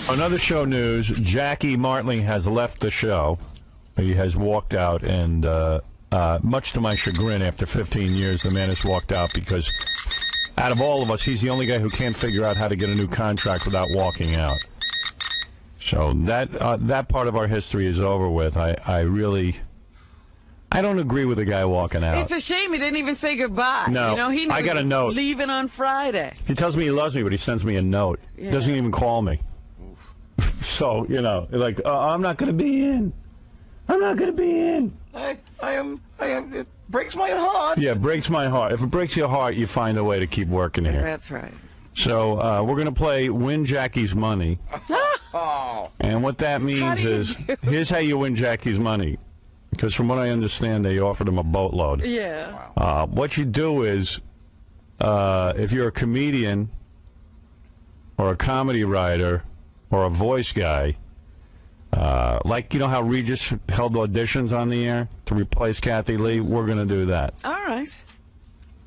Another show news, 𝗦𝗵cie_𝗿𝗍 has left the show. He has walked out, and much to my chagrin, after 15 years, the man has walked out because out of all of us, he's the only guy who can't figure out how to get a new contract without walking out. So that part of our history is over with. I don't agree with the guy walking out. It's a shame he didn't even say goodbye. No, you know, he I got a note. Leaving on Friday. He tells me he loves me, but he sends me a note. Yeah. He doesn't even call me. So, you know, like, I'm not going to be in. I'm not going to be in. I am. It breaks my heart. Yeah, it breaks my heart. If it breaks your heart, you find a way to keep working here. That's right. So we're going to play Win Jackie's Money. Oh. And what that means is, here's how you win Jackie's money. Because from what I understand, they offered him a boatload. Yeah. Wow. What you do is, if you're a comedian or a comedy writer or a voice guy, like, you know how Regis held auditions on the air to replace Kathy Lee? We're going to do that. All right.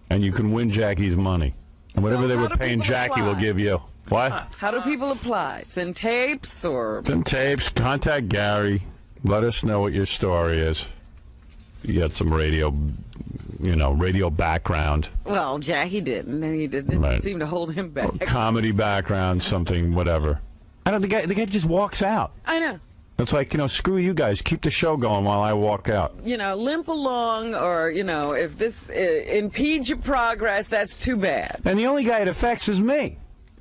And you can win Jackie's money. And whatever they were paying Jackie, we'll give you. What? How do people apply? Send tapes or? Send tapes. Contact Gary. Let us know what your story is. You got some radio, radio background. Well, Jackie didn't. And he didn't seem to hold him back. Or comedy background, something, whatever. I don't. The guy just walks out. I know. It's like, screw you guys. Keep the show going while I walk out. Limp along, or, if this impedes your progress, that's too bad. And the only guy it affects is me.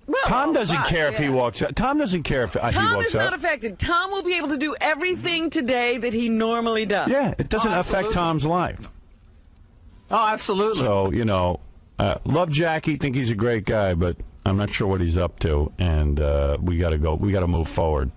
Well, Tom doesn't care if he walks out. Tom doesn't care if he walks out. Tom is not affected. Tom will be able to do everything today that he normally does. Yeah, it doesn't affect Tom's life. Oh, absolutely. So, love Jackie, think he's a great guy, but I'm not sure what he's up to, and we got to go. We got to move forward.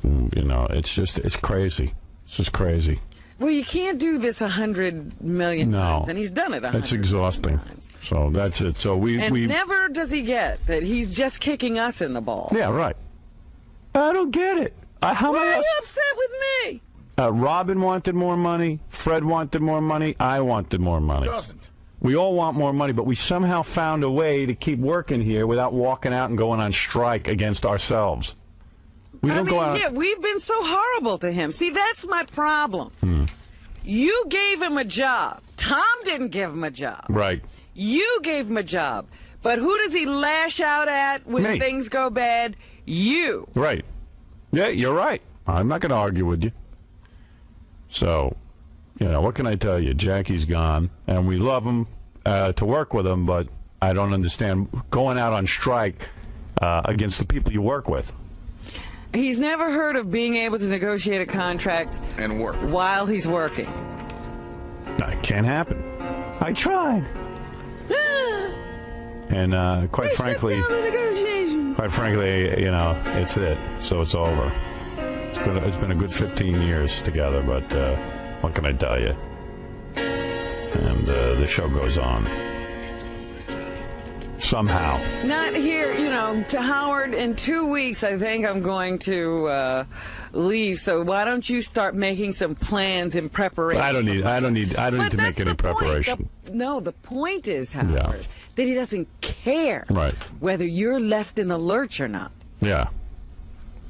It's crazy. It's just crazy. Well, you can't do this 100 million times, and he's done it 100 It's exhausting. times. So that's it. So we never does he get that he's just kicking us in the ball. Yeah, right. I don't get it. Why are you upset with me? Robin wanted more money. Fred wanted more money. I wanted more money. Doesn't. We all want more money, but we somehow found a way to keep working here without walking out and going on strike against ourselves. We don't go out. Yeah, we've been so horrible to him. See, that's my problem. You gave him a job. Tom didn't give him a job. Right. You gave him a job. But who does he lash out at when Me. things go bad? You. Right. Yeah, you're right. I'm not going to argue with you. So, what can I tell you? Jackie's gone, and we love him to work with him, but I don't understand going out on strike against the people you work with. He's never heard of being able to negotiate a contract and work while he's working. That can't happen. I tried. And quite frankly, it's it. So it's over. It's been a good 15 years together, but what can I tell you? And the show goes on. Somehow. Not here, to Howard. In 2 weeks, I think I'm going to leave. So why don't you start making some plans in preparation? I don't need to make any preparation. The point is, Howard, that he doesn't care whether you're left in the lurch or not. Yeah.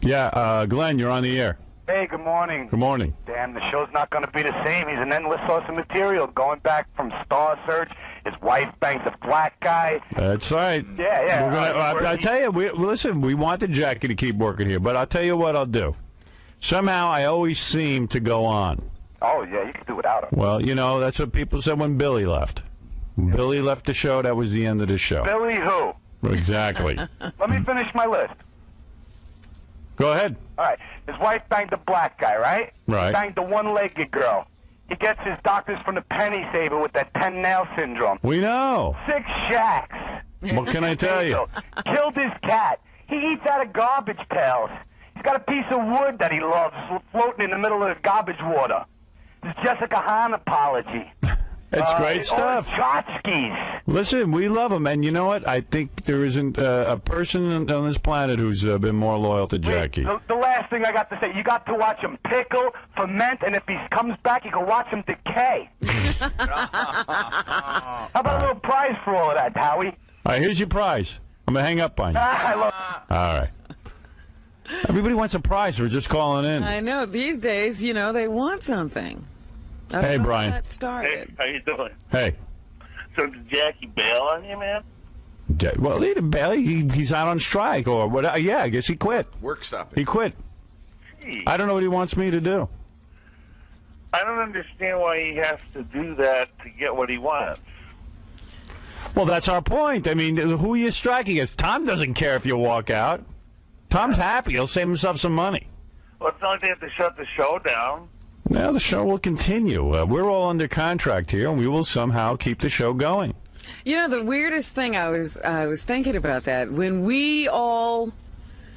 Yeah, Glenn, you're on the air. Hey, good morning. Good morning. Damn, the show's not going to be the same. He's an endless source of material. Going back from Star Search, his wife banged the black guy. That's right. Yeah. I tell you, listen, we wanted Jackie to keep working here, but I'll tell you what I'll do. Somehow I always seem to go on. Oh, yeah, you can do without him. Well, that's what people said when Billy left. When Billy left the show, that was the end of the show. Billy who? Exactly. Let me finish my list. Go ahead. All right. His wife banged the black guy, right? Right. He banged the one-legged girl. He gets his doctors from the penny saver with that 10-nail syndrome. We know. 6 shacks. What can I tell you? Killed his cat. He eats out of garbage pails. He's got a piece of wood that he loves floating in the middle of the garbage water. This Jessica Hahn apology. It's great stuff. Tchotchkes. Listen, we love him, and you know what? I think there isn't a person on this planet who's been more loyal to Jackie. The last thing I got to say, you got to watch him pickle, ferment, and if he comes back, you can watch him decay. How about a little prize for all of that, Howie? All right, here's your prize. I'm going to hang up on you. I love All right. Everybody wants a prize for just calling in. I know. These days, you know, they want something. I don't Hey, know Brian. how that Hey, started. how you doing? Hey. So did Jackie bail on you, man? Well, he didn't bail. He's out on strike or what? Yeah, I guess he quit. Work stopping. He quit. Gee, I don't know what he wants me to do. I don't understand why he has to do that to get what he wants. Well, that's our point. I mean, who are you striking against? Tom doesn't care if you walk out. Tom's happy. He'll save himself some money. Well, it's not like they have to shut the show down. Now the show will continue. We're all under contract here, and we will somehow keep the show going. You know, the weirdest thing, I was thinking about that. When we all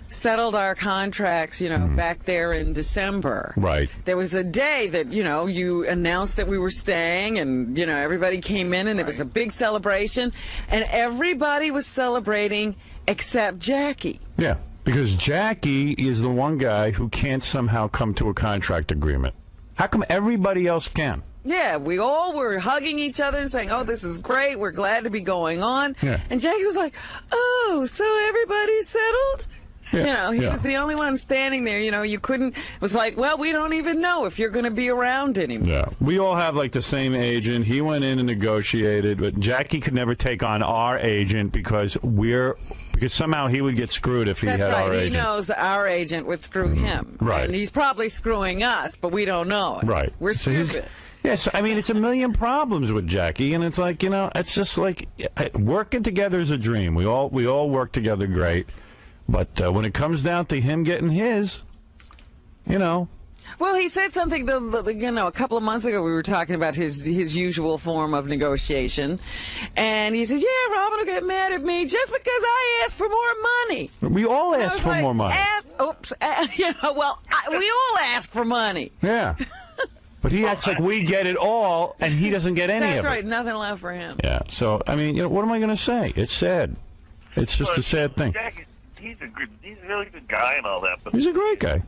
settled our contracts, you know, back there in December. Right. There was a day that, you know, you announced that we were staying and, you know, everybody came in and there was a big celebration and everybody was celebrating except Jackie. Yeah, because Jackie is the one guy who can't somehow come to a contract agreement. How come everybody else can? Yeah, we all were hugging each other and saying, oh, this is great. We're glad to be going on. Yeah. And Jackie was like, oh, so everybody's settled? Yeah, You know, he yeah. was the only one standing there. You know, you couldn't. It was like, well, we don't even know if you're going to be around anymore. Yeah, we all have like the same agent. He went in and negotiated, but Jackie could never take on our agent because somehow he would get screwed if he That's had right. our He agent. knows that our agent would screw him. Right. And he's probably screwing us, but we don't know it. Right. We're So he's- stupid. Yes, I mean, it's a million problems with Jackie, and it's like, you know, it's just like working together is a dream. We all work together great, but when it comes down to him getting his, you know. Well, he said something, you know, a couple of months ago we were talking about his usual form of negotiation. And he said, yeah, Robin will get mad at me just because I asked for more money. We all I ask was for like, more money. You know, well, we all ask for money. Yeah. But he acts like we get it all, and he doesn't get any That's of it. right, nothing left for him. Yeah. So, I mean, you know, what am I going to say? It's sad. It's just a sad thing. Jackie, he's a really good guy and all that, but He's a great guy.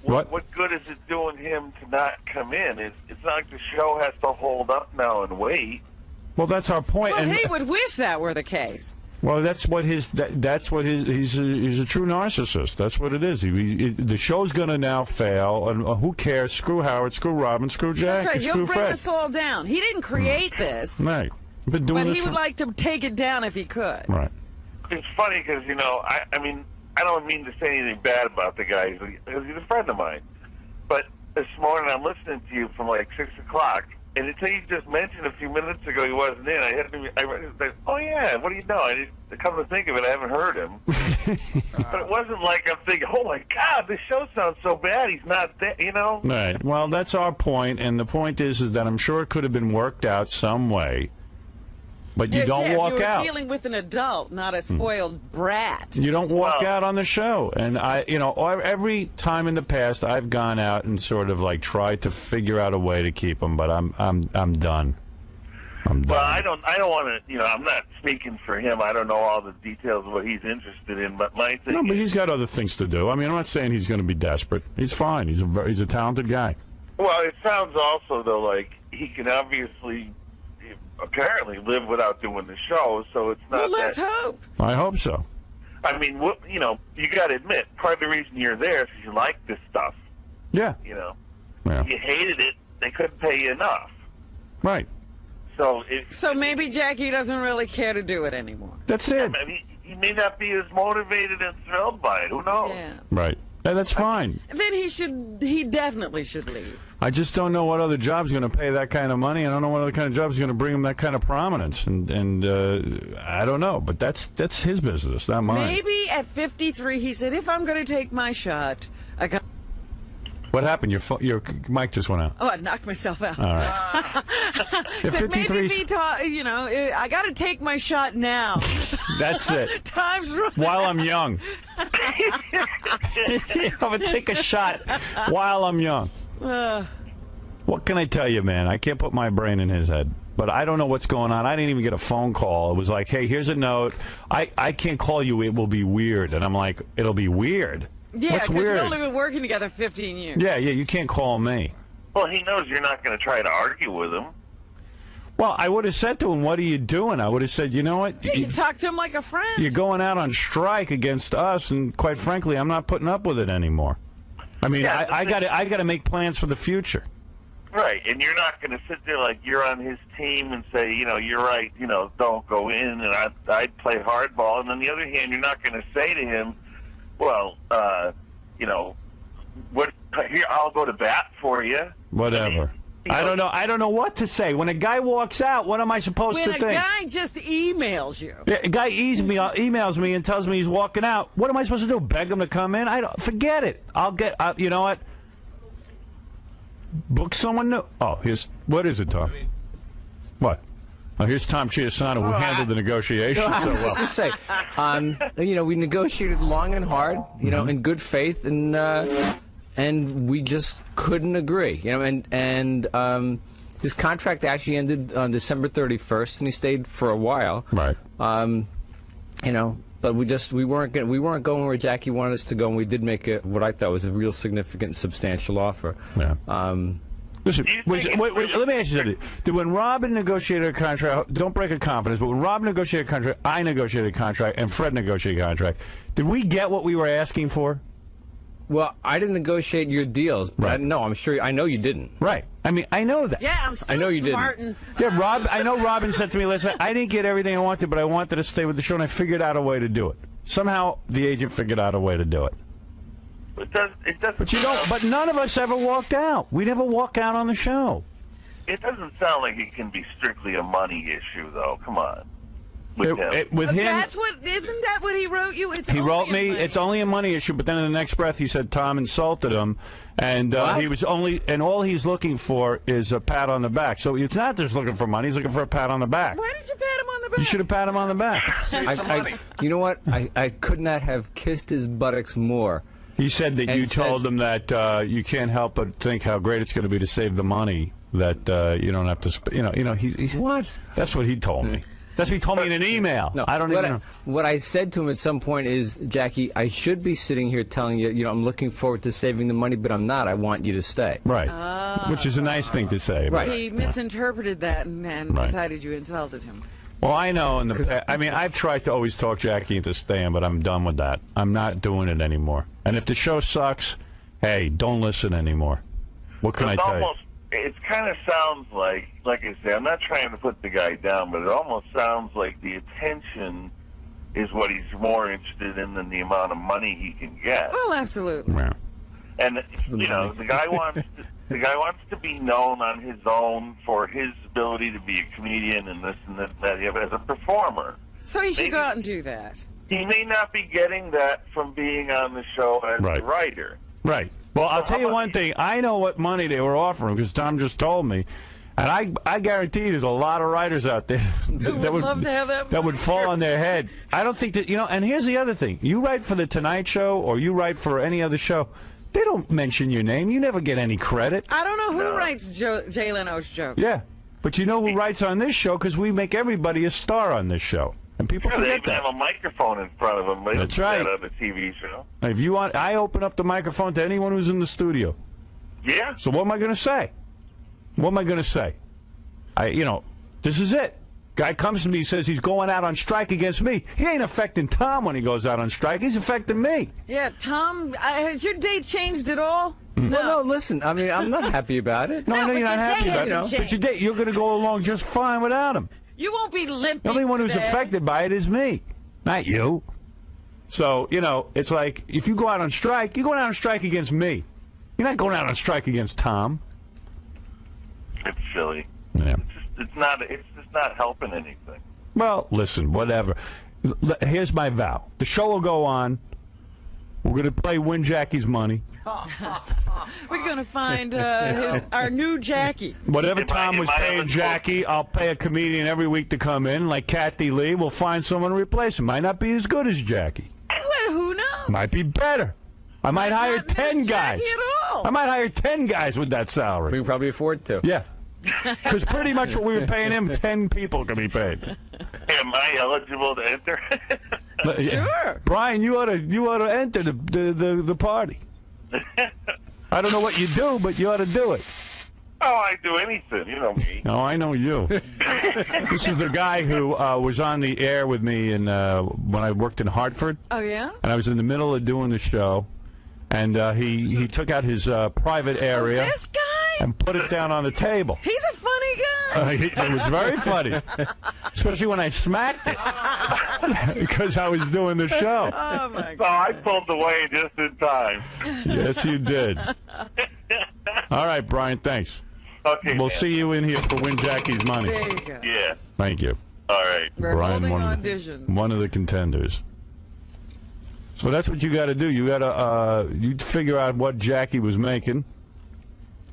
What? what good is it doing him to not come in? It's not like the show has to hold up now and wait. Well, that's our point. Well, and, he would wish that were the case. well, that's what he's a true narcissist. That's what it is. The show's going to now fail, and who cares? Screw Howard, screw Robin, screw Jack, That's right, he'll screw bring Fred. us all down. He didn't create this, Right. Been doing but this he for- would like to take it down if he could. Right. It's funny because, you know, I mean, I don't mean to say anything bad about the guy. He's a friend of mine. But this morning I'm listening to you from like 6 o'clock, and until you just mentioned a few minutes ago he wasn't in, I was like, oh yeah, what do you know? I come to think of it, I haven't heard him. But it wasn't like I'm thinking, oh my God, this show sounds so bad. He's not there, you know? Right. Well, that's our point, and the point is that I'm sure it could have been worked out some way, but you don't yeah, walk you were out. dealing with an adult, not a spoiled brat. You don't walk Well- out on the show. And every time in the past I've gone out and sort of like tried to figure out a way to keep him, but I'm done. I'm done. Well, I don't want to, you know, I'm not speaking for him. I don't know all the details of what he's interested in, but my thing No, but is, he's got other things to do. I mean, I'm not saying he's going to be desperate. He's fine. He's a talented guy. well, it sounds also, though, like he can obviously, apparently, live without doing the show, so it's not Well, let's that. hope. I hope so. I mean, you know, you got to admit, part of the reason you're there is because you like this stuff, Yeah. you know. Yeah. If you hated it, they couldn't pay you enough. Right. So, So maybe Jackie doesn't really care to do it anymore. That's it. I mean, he may not be as motivated and thrilled by it. Who knows? Yeah. Right. And that's fine. Then he definitely should leave. I just don't know what other job's going to pay that kind of money. I don't know what other kind of job's going to bring him that kind of prominence. And I don't know. But that's his business, not mine. Maybe at 53, he said, if I'm going to take my shot, I got. What happened? Your mic just went out. Oh, I knocked myself out. All right. If Said maybe 53's you know, I got to take my shot now. That's it. Time's running. While I'm young. I'm going to take a shot while I'm young. What can I tell you, man? I can't put my brain in his head. But I don't know what's going on. I didn't even get a phone call. It was like, hey, here's a note. I can't call you. It will be weird. And I'm like, it'll be weird? Yeah, What's because weird? we've only been working together 15 years. Yeah, you can't call me. Well, he knows you're not going to try to argue with him. Well, I would have said to him, "What are you doing?" I would have said, "You know what? Yeah, you talk to him like a friend. You're going out on strike against us, and quite frankly, I'm not putting up with it anymore. I mean, Yeah, I got to make plans for the future." Right, and you're not going to sit there like you're on his team and say, you're right, don't go in, and I'd play hardball. And on the other hand, you're not going to say to him, well, what? Here, I'll go to bat for you. Whatever. I don't know. I don't know what to say. When a guy walks out, what am I supposed to think? When a guy just emails you. Yeah, a guy emails me and tells me he's walking out. What am I supposed to do? Beg him to come in? Forget it. You know what? Book someone new. Oh, what is it, Tom? What? Oh, here's 𝗦𝗵cie𝘄 who handled the negotiations. I was just going to say, we negotiated long and hard, in good faith, and we just couldn't agree. And his contract actually ended on December 31st, and he stayed for a while. Right. But we weren't going where Jackie wanted us to go, and we did make what I thought was a real significant, substantial offer. Yeah. Listen, wait, let me ask you something. When Robin negotiated a contract, don't break a confidence, but when Robin negotiated a contract, I negotiated a contract, and Fred negotiated a contract, did we get what we were asking for? Well, I didn't negotiate your deals, but right. I know you didn't. Right. I mean, I know that. Yeah, I'm still I know you smarting. didn't. Yeah, I know Robin said to me, listen, I didn't get everything I wanted, but I wanted to stay with the show, and I figured out a way to do it. Somehow, the agent figured out a way to do it. It doesn't. But but none of us ever walked out. We never walk out on the show. It doesn't sound like it can be strictly a money issue, though. Come on. With him. With him, isn't that what he wrote you? He wrote me, it's only a money issue, but then in the next breath he said Tom insulted him, and all he's looking for is a pat on the back. So it's not just looking for money, he's looking for a pat on the back. Why did you pat him on the back? You should have pat him on the back. You know what? I could not have kissed his buttocks more. He said that you told him that you can't help but think how great it's going to be to save the money, that you don't have to he's what? That's what he told me. That's what he told me in an email. No, I don't even know. What I said to him at some point is, Jackie, I should be sitting here telling you, I'm looking forward to saving the money, but I'm not. I want you to stay. Right. Which is a nice thing to say. Right. He misinterpreted that and decided you insulted him. Well, I know. I've tried to always talk Jackie into staying, but I'm done with that. I'm not doing it anymore. And if the show sucks, hey, don't listen anymore. What can I tell you? It kind of sounds like I say, I'm not trying to put the guy down, but it almost sounds like the attention is what he's more interested in than the amount of money he can get. Well, absolutely. Yeah. And the guy wants to be known on his own for his ability to be a comedian and this and that as a performer. So he should go out and do that. He may not be getting that from being on the show as a writer. Right. Well, I'll tell you one thing. I know what money they were offering because Tom just told me. And I guarantee there's a lot of writers out there that would love to have that would fall on their head. I don't think that, and here's the other thing. You write for The Tonight Show or you write for any other show, they don't mention your name. You never get any credit. I don't know who writes Jay Leno's jokes. Yeah. But you know who writes on this show because we make everybody a star on this show. And people forget they that. have a microphone in front of them. That's right. On the TV show. If you want, I open up the microphone to anyone who's in the studio. Yeah. So what am I going to say? What am I going to say? This is it. Guy comes to me, he says he's going out on strike against me. He ain't affecting Tom when he goes out on strike. He's affecting me. Yeah, Tom, has your date changed at all? No, listen, I mean, I'm not happy about it. No, I know you're not happy about it. But your date, you're going to go along just fine without him. You won't be limping. The only one who's affected by it is me, not you. So, it's like, if you go out on strike, you're going out on strike against me. You're not going out on strike against Tom. It's silly. Yeah. It's just not helping anything. Well, listen, whatever. Here's my vow. The show will go on. We're going to play Win Jackie's Money. We're going to find our new Jackie. Whatever Tom was paying Jackie, I'll pay a comedian every week to come in, like Kathy Lee. We'll find someone to replace him. Might not be as good as Jackie. Well, who knows? Might be better. I might hire 10 guys. At all. I might hire 10 guys with that salary. We can probably afford to. Yeah. Because pretty much what we were paying him, 10 people can be paid. Am I eligible to enter? Sure. Brian, you ought to enter the party. I don't know what you do, but you ought to do it. Oh, I do anything. You know me. No, I know you. This is the guy who was on the air with me when I worked in Hartford. Oh, yeah? And I was in the middle of doing the show, and he took out his private area This guy? and put it down on the table. He's a funny guy. It was very funny, especially when I smacked it because I was doing the show. Oh, my So God. I pulled away just in time. Yes, you did. All right, Brian, thanks. Okay. We'll man. see you in here for Win Jackie's money. There you go. Yeah. Thank you. All right. We're Brian, holding one auditions. one of the contenders. So that's what you got to do. You got to you figure out what Jackie was making,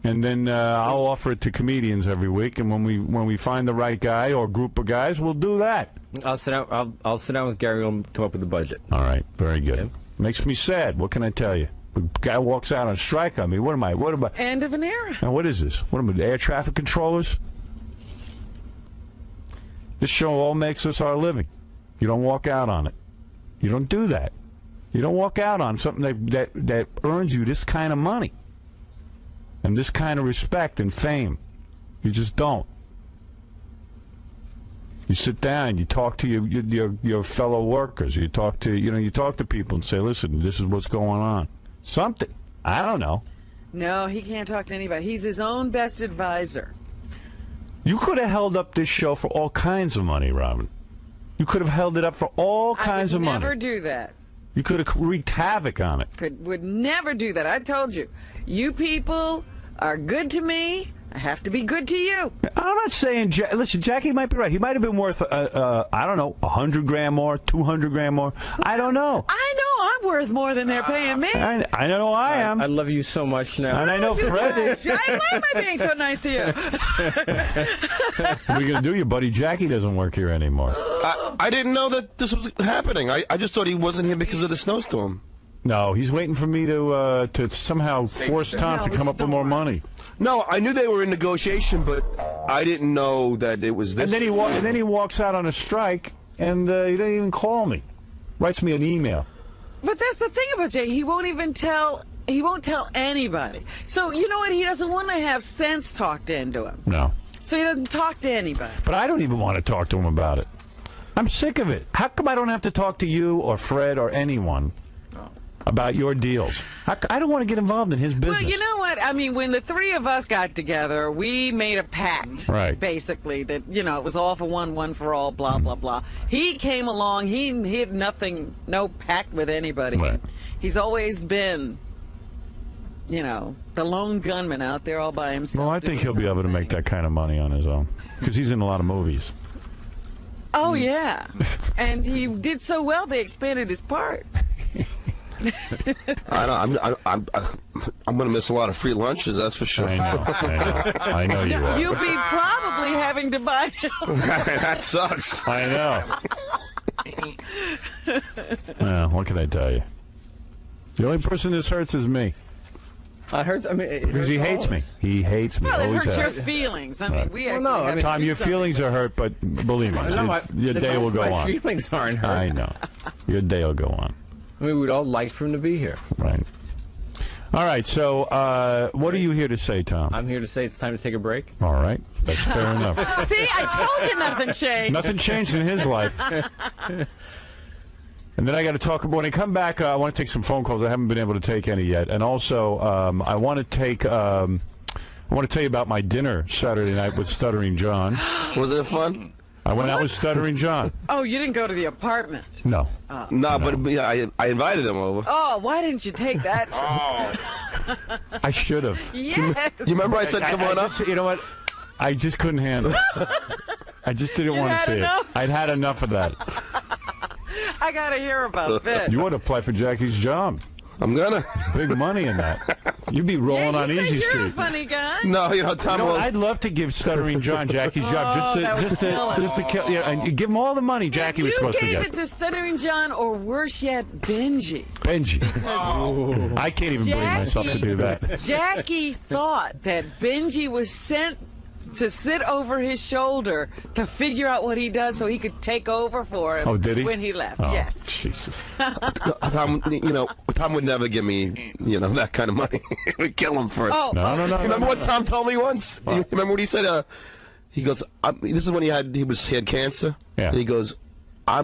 and then I'll offer it to comedians every week. And when we find the right guy or group of guys, we'll do that. I'll sit down. I'll sit down with Gary and come up with the budget. All right, very good. Okay. Makes me sad. What can I tell you? The guy walks out on strike on me. What am I? What am I? End of an era. Now, what is this? What am I? Air traffic controllers? This show all makes us our living. You don't walk out on it. You don't do that. You don't walk out on something that earns you this kind of money and this kind of respect and fame. You just don't. You sit down. You talk to your fellow workers. You talk to people and say, "Listen, this is what's going on." Something. I don't know. No, he can't talk to anybody. He's his own best advisor. You could have held up this show for all kinds of money, Robin. You could have held it up for all kinds of I would never money. do that. You could have wreaked havoc on it. Would never do that. I told you. You people are good to me. I have to be good to you. I'm not saying, listen, Jackie might be right. He might have been worth, I don't know, 100 grand more, 200 grand more. I don't know. I know I'm worth more than they're paying me. I know I am. I love you so much now. And I know Fred is. Why am I being so nice to you? What are you going to do? Your buddy Jackie doesn't work here anymore. I didn't know that this was happening. I just thought he wasn't here because of the snowstorm. No, he's waiting for me to somehow force Tom to come up with more money. No, I knew they were in negotiation, but I didn't know that it was this. And then he walks out on a strike, and he doesn't even call me. Writes me an email. But that's the thing about Jay. He won't even tell. He won't tell anybody. So you know what? He doesn't want to have sense talked into him. No. So he doesn't talk to anybody. But I don't even want to talk to him about it. I'm sick of it. How come I don't have to talk to you or Fred or anyone about your deals? I don't want to get involved in his business. Well, you know what? I mean, when the three of us got together, we made a pact, Right. basically, that, it was all for one for all, blah, blah, blah. He came along. He had nothing, no pact with anybody. Right. He's always been, the lone gunman out there all by himself. Well, I think he'll be able to make that kind of money on his own because he's in a lot of movies. Oh, yeah. And he did so well, they expanded his part. I'm going to miss a lot of free lunches, that's for sure. I know you are. You'll be probably having to buy him. That sucks. I know. Well, what can I tell you? The only person this hurts is me. It hurts. I mean, Because he hates me. He hates me. Well, it Always hurts your has. feelings. I mean, we actually no, I have mean, to Tom, do your something feelings about are hurt, but believe me, your day will go my on. feelings aren't hurt. I know. Your day will go on. I mean, we'd all like for him to be here. Right. All right, so what are you here to say, Tom? I'm here to say it's time to take a break. All right, that's fair enough. See, I told you nothing changed. Nothing changed in his life. And then I got to talk. When I come back, I want to take some phone calls. I haven't been able to take any yet. And also, I want to take. I want to tell you about my dinner Saturday night with Stuttering John. Was it fun? I went out with Stuttering John. Oh, you didn't go to the apartment. No. No, but yeah, I invited him over. Oh, why didn't you take that? I should have. Yes. You remember I said, come on up? You know what? I just couldn't handle it. I just didn't want to had see enough? it. I'd had enough of that. I got to hear about this. You ought to apply for Jackie's job. I'm gonna. Big money in that. You'd be rolling Yeah, on you say Easy you're Street. a funny guy. No, Tom. You know, will- I'd love to give Stuttering John Jackie's job just to kill. Yeah, and give him all the money Jackie was supposed to You get. gave it to Stuttering John, or worse yet, Benji. Benji. I can't even bring myself to do that. Jackie thought that Benji was sent to sit over his shoulder to figure out what he does so he could take over for him. Oh, did he? When he left, Oh, yes. Jesus. Tom, Tom would never give me, that kind of money. We'd kill him first. Oh, No. Remember what Tom told me once? You remember what he said? He goes, this is when he had cancer. Yeah. And he goes, I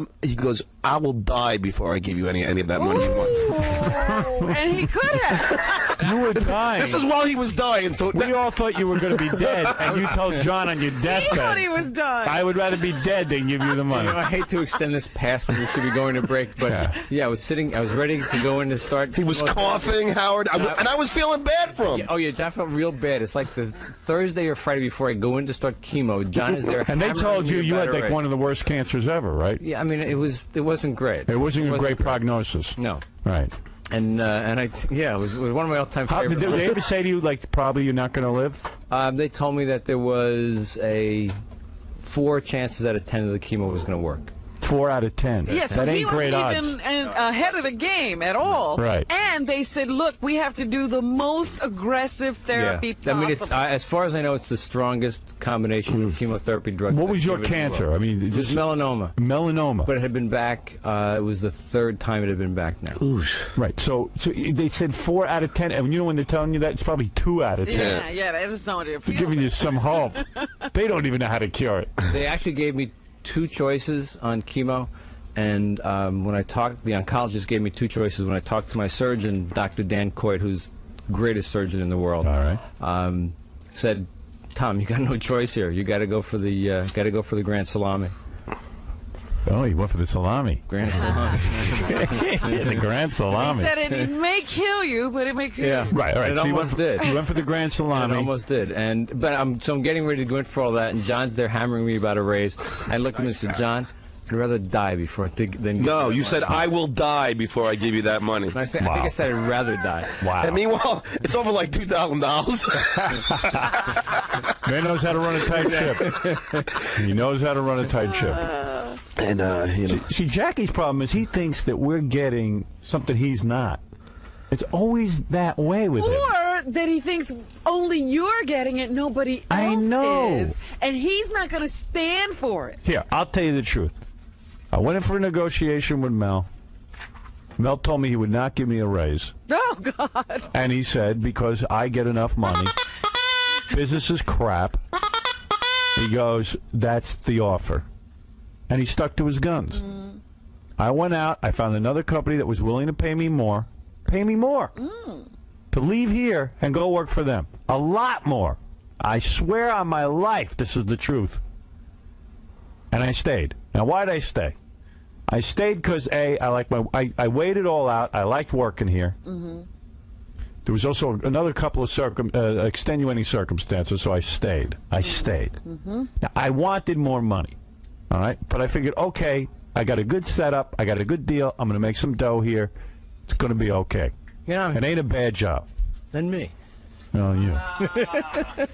will die before I give you any of that money you want. And he could have. You were dying. This is while he was dying. So We all thought you were going to be dead, and you told John on your He deathbed, thought he was done. I would rather be dead than give you the money. I hate to extend this past when we should be going to break, but I was ready to go in to start. he was coughing, Howard, and I was feeling bad for him. Oh, yeah, John felt real bad. It's like the Thursday or Friday before I go in to start chemo. John is there. And they told you hammering had me like about one of the worst cancers ever, right? Yeah, I mean, it wasn't great. It wasn't a great prognosis. No. Right. And it was one of my all-time How, favorite. did they ever say to you, like, probably you're not going to live? They told me that there was 4 chances out of 10 that the chemo was going to work. 4 out of 10. Yeah, so that he ain't wasn't great odds. even ahead of the game at all. Right. And they said, look, we have to do the most aggressive therapy possible. I mean, it's as far as I know, it's the strongest combination of chemotherapy drugs. What was your cancer? I mean, it was melanoma. Melanoma. But it had been back. It was the 3rd time it had been back now. Right. So they said 4 out of 10, and when they're telling you that, it's probably 2 out of 10. Yeah, they just don't want you to feel They're giving you some hope. They don't even know how to cure it. They actually gave me 2 choices on chemo. And when I talked, the oncologist gave me 2 choices. When I talked to my surgeon, Dr. Dan Coit, who's the greatest surgeon in the world, All right. said, "Tom, you got no choice here. You got to go for the grand salami." Oh, he went for the salami. Grand salami. The grand salami. He said it may kill you, but it may cure you. Right, all right. It So almost did. You went for the grand salami. It almost did. But I'm getting ready to go in for all that, and John's there hammering me about a raise. I looked at him and said, "John, I'd rather die before than No, you said, I will die before I give you that money. I think I said I'd rather die. Wow. And meanwhile, it's over like $2,000. Man knows how to run a tight ship. He knows how to run a tight ship. And, See, Jackie's problem is he thinks that we're getting something he's not. It's always that way with him. Or that he thinks only you're getting it, nobody else I know. is. And he's not going to stand for it. Here, I'll tell you the truth. I went in for a negotiation with Mel. Mel told me he would not give me a raise. Oh, God. And he said, because I get enough money, business is crap. He goes, that's the offer. And he stuck to his guns. I went out. I found another company that was willing to pay me more. Pay me more. To leave here and go work for them. A lot more. I swear on my life this is the truth. And I stayed. Now, why did I stay? I stayed because, A, I weighed it all out. I liked working here. There was also another couple of extenuating circumstances, so I stayed. I stayed. Now, I wanted more money, all right? But I figured, okay, I got a good setup. I got a good deal. I'm going to make some dough here. It's going to be okay. It ain't a bad job. Than me. Oh, yeah.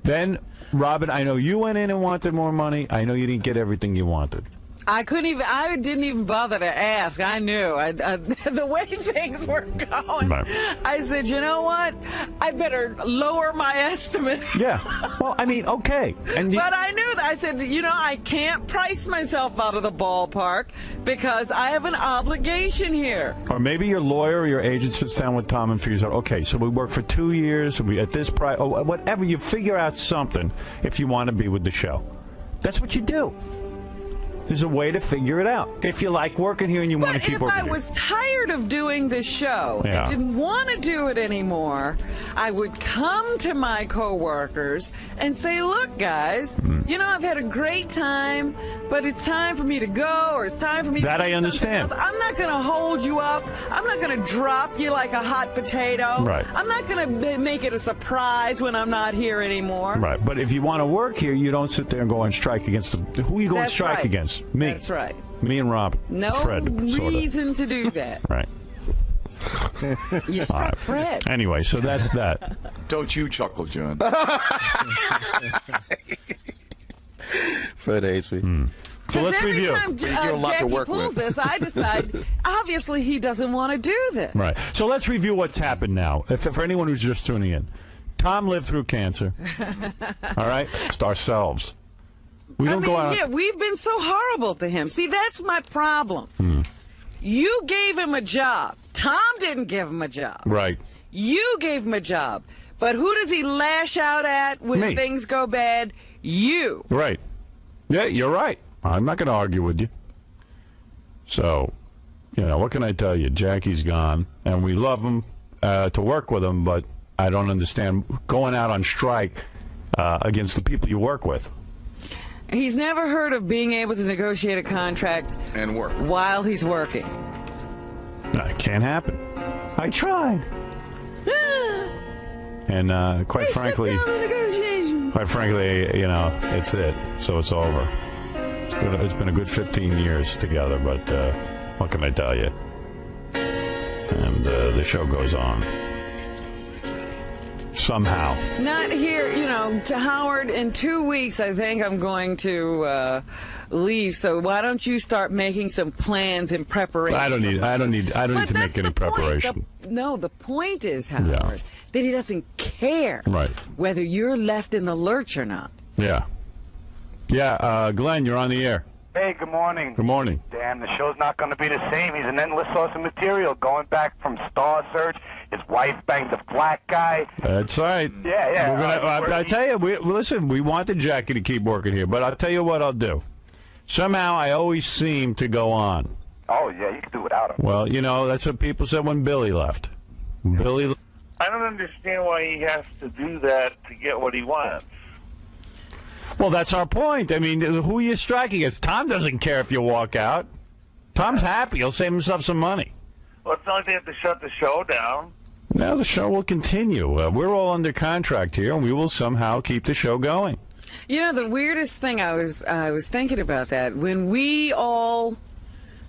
Then, Robin, I know you went in and wanted more money. I know you didn't get everything you wanted. I didn't even bother to ask. I knew. The way things were going, Right. I said, you know what? I better lower my estimate. Yeah. Well, I mean, okay. And But I knew that. I said, I can't price myself out of the ballpark because I have an obligation here. Or maybe your lawyer or your agent sits down with Tom and figures out, okay, so we work for 2 years, we at this price, or whatever. You figure out something if you want to be with the show. That's what you do. There's a way to figure it out. If you like working here and you want to keep working here. But if I was tired of doing this show and didn't want to do it anymore, I would come to my coworkers and say, look, guys, I've had a great time, but it's time for me to go, or it's time for me to do I understand. something else. I'm not going to hold you up. I'm not going to drop you like a hot potato. Right. I'm not going to make it a surprise when I'm not here anymore. Right. But if you want to work here, you don't sit there and go on strike against them. Who are you going to strike against? Me. That's right. Me and Rob. No Fred, reason to do that. Right. You struck Fred. Anyway, so that's that. Don't you chuckle, John. Fred hates me. So let's every review. time a lot to Jackie work pulls with. this, I decide, obviously, he doesn't want to do this. Right. So let's review what's happened now. For anyone who's just tuning in. Tom lived through cancer. All right? It's ourselves. We don't go out. Yeah, we've been so horrible to him. See, that's my problem. You gave him a job. Tom didn't give him a job. Right. You gave him a job. But who does he lash out at when Me. things go bad? You. Right. Yeah, you're right. I'm not going to argue with you. So, what can I tell you? Jackie's gone, and we love him to work with him, but I don't understand going out on strike against the people you work with. He's never heard of being able to negotiate a contract And work. while he's working. It can't happen. I tried. And quite frankly, it's it. So it's over. It's been a good 15 years together, but what can I tell you? And the show goes on. Somehow. Not here, to Howard, in 2 weeks, I think I'm going to leave. So why don't you start making some plans in preparation? I don't need to make any preparation. The point is, Howard, that he doesn't care whether you're left in the lurch or not. Yeah. Yeah, Glenn, you're on the air. Hey, good morning. Good morning. Damn, the show's not going to be the same. He's an endless source of material, going back from Star Search. His wife banged a black guy. That's right. Yeah. I tell you, listen, we wanted Jackie to keep working here, but I'll tell you what I'll do. Somehow I always seem to go on. Oh, yeah, you can do without him. Well, that's what people said when Billy left. I don't understand why he has to do that to get what he wants. Well, that's our point. I mean, who are you striking against? Tom doesn't care if you walk out. Tom's happy. He'll save himself some money. Well, it's not like they have to shut the show down. No, the show will continue. We're all under contract here, and we will somehow keep the show going. The weirdest thing, I was thinking about that. When we all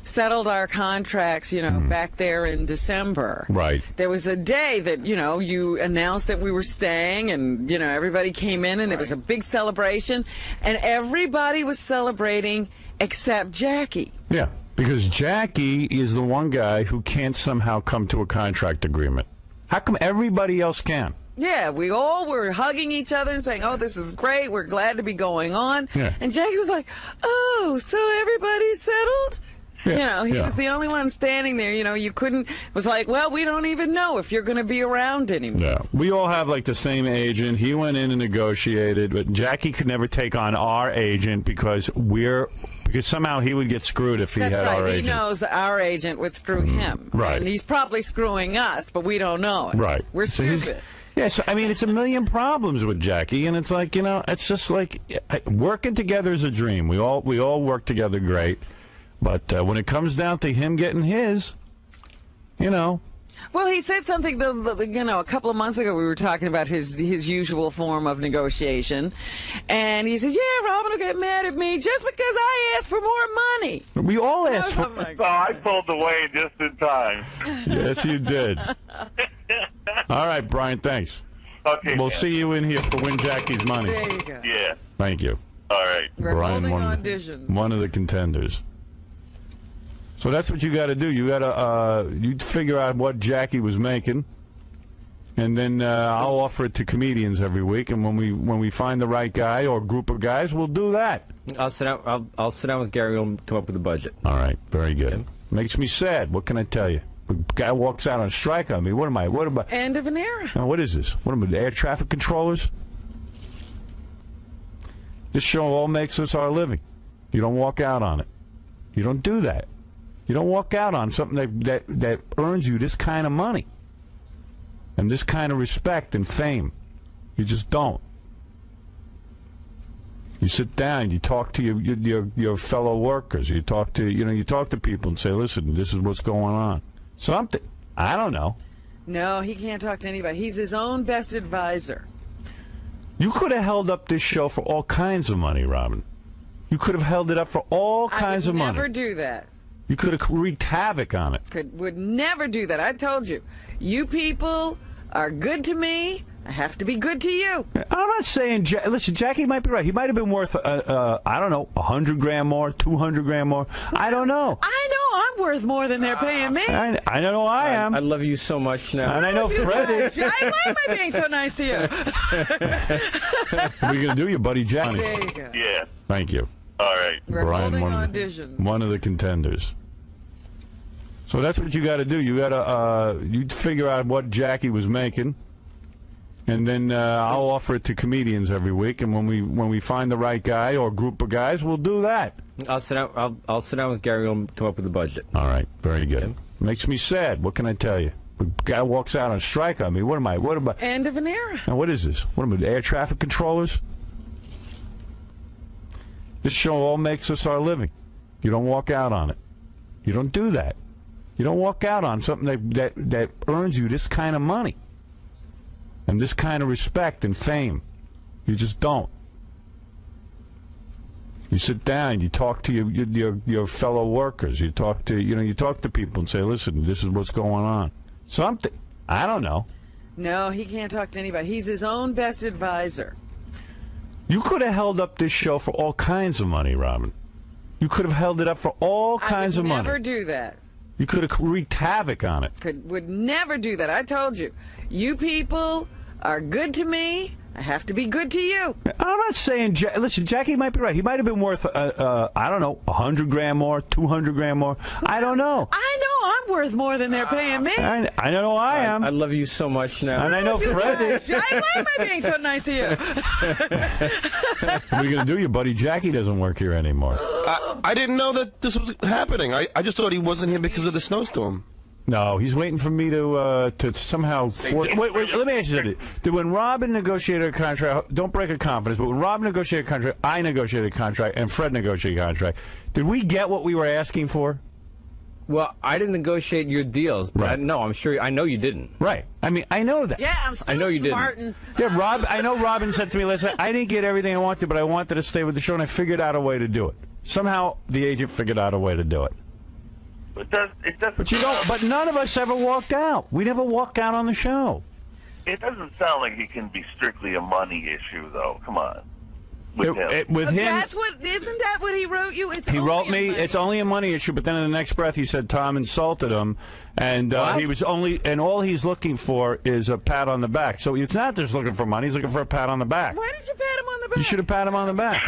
settled our contracts, back there in December. Right. There was a day that, you announced that we were staying, and, everybody came in, and there was a big celebration, and everybody was celebrating except Jackie. Yeah, because Jackie is the one guy who can't somehow come to a contract agreement. How come everybody else can? Yeah, we all were hugging each other and saying, oh, this is great, we're glad to be going on. Yeah. And Jackie was like, oh, so everybody's settled? Yeah, He was the only one standing there. You couldn't. It was like, well, we don't even know if you're going to be around anymore. Yeah, we all have the same agent. He went in and negotiated, but Jackie could never take on our agent because somehow he would get screwed if he had our agent. He knows that our agent would screw him. Right. And he's probably screwing us, but we don't know it. Right. We're stupid. Yeah, so, it's a million problems with Jackie, and it's like, it's just like working together is a dream. We all work together great. But when it comes down to him getting his, Well, he said something, a couple of months ago we were talking about his usual form of negotiation. And he said, yeah, Robin will get mad at me just because I asked for more money. We all asked for So I pulled away just in time. Yes, you did. All right, Brian, thanks. Okay. We'll see you in here for Win Jackie's money. There you go. Yeah. Thank you. All right. We're Brian, holding auditions. one of the contenders. So that's what you got to do. You got to you figure out what Jackie was making, and then I'll offer it to comedians every week. And when we find the right guy or group of guys, we'll do that. I'll sit down with Gary and come up with a budget. All right, very good. Okay. Makes me sad. What can I tell you? The guy walks out on strike on me. What am I? End of an era. What is this? What am I? The air traffic controllers? This show all makes us our living. You don't walk out on it. You don't do that. You don't walk out on something that earns you this kind of money and this kind of respect and fame. You just don't. You sit down. You talk to your fellow workers. You talk to people and say, "Listen, this is what's going on." Something. I don't know. No, he can't talk to anybody. He's his own best advisor. You could have held up this show for all kinds of money, Robin. You could have held it up for all kinds of money. I would never do that. You could have wreaked havoc on it. Would never do that. I told you. You people are good to me. I have to be good to you. I'm not saying... Listen, Jackie might be right. He might have been worth, I don't know, 100 grand more, 200 grand more. I don't know. I know. I'm worth more than they're paying me. I know I am. I love you so much now. And I know Fred is. Why am I being so nice to you? What are you going to do, your buddy Johnny? There you go. Yeah. Thank you. All right. We're holding one auditions. One of the contenders. So that's what you got to do. You got to you figure out what Jackie was making, and then I'll offer it to comedians every week. And when we find the right guy or group of guys, we'll do that. I'll sit down. I'll sit down with Gary and come up with a budget. All right, very good. Okay. Makes me sad. What can I tell you? The guy walks out on strike on me. What am I? What am I? End of an era. Now, what is this? What am I? Air traffic controllers? This show all makes us our living. You don't walk out on it. You don't do that. You don't walk out on something that earns you this kind of money and this kind of respect and fame. You just don't. You sit down. You talk to your fellow workers. You talk to people and say, "Listen, this is what's going on." Something. I don't know. No, he can't talk to anybody. He's his own best advisor. You could have held up this show for all kinds of money, Robin. You could have held it up for all kinds of money. I would never do that. You could have wreaked havoc on it. Would never do that. I told you. You people are good to me. I have to be good to you. I'm not saying... Listen, Jackie might be right. He might have been worth, I don't know, 100 grand more, 200 grand more. I don't know. I know I'm worth more than they're paying me. I know I am. I love you so much now. And I know Fred is. Why am I being so nice to you? What are you going to do? Your buddy Jackie doesn't work here anymore. I didn't know that this was happening. I just thought he wasn't here because of the snowstorm. No, he's waiting for me to somehow... Wait, let me ask you something. When Robin negotiated a contract, don't break a confidence, but when Robin negotiated a contract, I negotiated a contract, and Fred negotiated a contract, did we get what we were asking for? Well, I didn't negotiate your deals, but Right. I'm sure. I know you didn't. Right. I mean, I know that. Yeah, I'm still I know you smarting. didn't. Yeah, I know Robin said to me last night, I didn't get everything I wanted, but I wanted to stay with the show, and I figured out a way to do it. Somehow, the agent figured out a way to do it. It doesn't. But you don't. But none of us ever walked out. We never walked out on the show. It doesn't sound like it can be strictly a money issue, though. Come on. With him. With But him, isn't that what he wrote you? he wrote me. It's only a money issue. But then in the next breath, he said Tom insulted him, and he was and all he's looking for is a pat on the back. So it's not just looking for money. He's looking for a pat on the back. Why did you pat him on the back? You should have pat him on the back.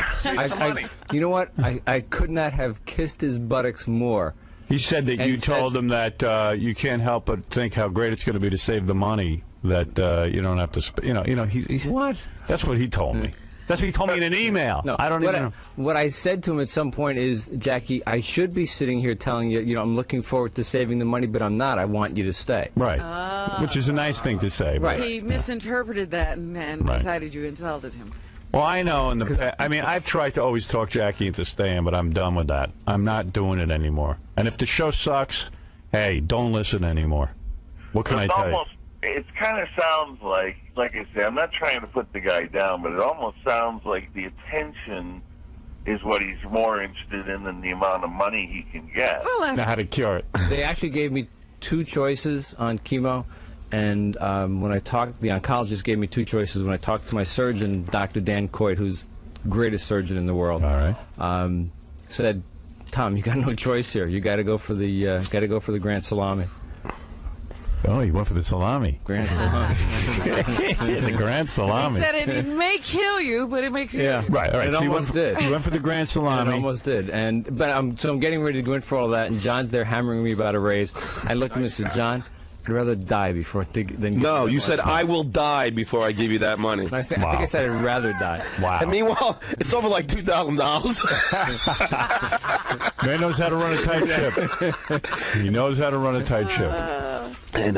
You know what? I could not have kissed his buttocks more. He said that you told him that you can't help but think how great it's going to be to save the money that you don't have to. What? That's what he told me. That's what he told me in an email. No, I don't even know. What I said to him at some point is, Jackie, I should be sitting here telling you, I'm looking forward to saving the money, but I'm not. I want you to stay. Right. Which is a nice thing to say. Right. He misinterpreted that and decided you insulted him. Well, I know. I mean, I've tried to always talk Jackie into staying, but I'm done with that. I'm not doing it anymore. And if the show sucks, hey, don't listen anymore. What can I tell you? It kind of sounds like I say, I'm not trying to put the guy down, but it almost sounds like the attention is what he's more interested in than the amount of money he can get. Well, Now, how to cure it. They actually gave me 2 choices on chemo, and when I talked, the oncologist gave me 2 choices. When I talked to my surgeon, Dr. Dan Coit, who's the greatest surgeon in the world, All right. said, "Tom, you got no choice here. You got to go for the Grand Salami." Oh, you went for the salami. Grand Salami. The Grand Salami. he said it may kill you, but it may cure you. Right, all right. It So almost did. You went for the Grand Salami. It almost did, but I'm getting ready to go in for all that, and John's there hammering me about a raise. I looked at him and said, "John, I'd rather die before than give No, you you said I will die before I give you that money. I think I said I'd rather die. Wow. And meanwhile, it's over like $2,000. Man knows how to run a tight ship. He knows how to run a tight ship. And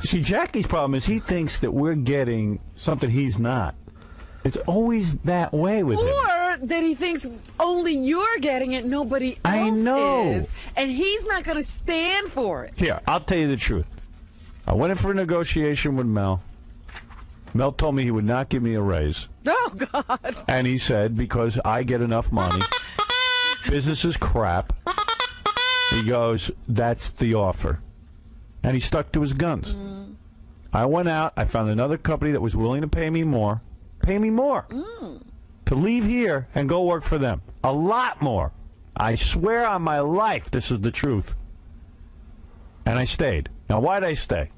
See, Jackie's problem is he thinks that we're getting something he's not. It's always that way with him. Or that he thinks only you're getting it, nobody else I know. is, and he's not going to stand for it. Here, I'll tell you the truth. I went in for a negotiation with Mel. Mel told me he would not give me a raise. Oh, God. And he said, because I get enough money, business is crap. He goes, that's the offer. And he stuck to his guns. I went out. I found another company that was willing to pay me more. To leave here and go work for them. A lot more. I swear on my life this is the truth. And I stayed. Now, why did I stay?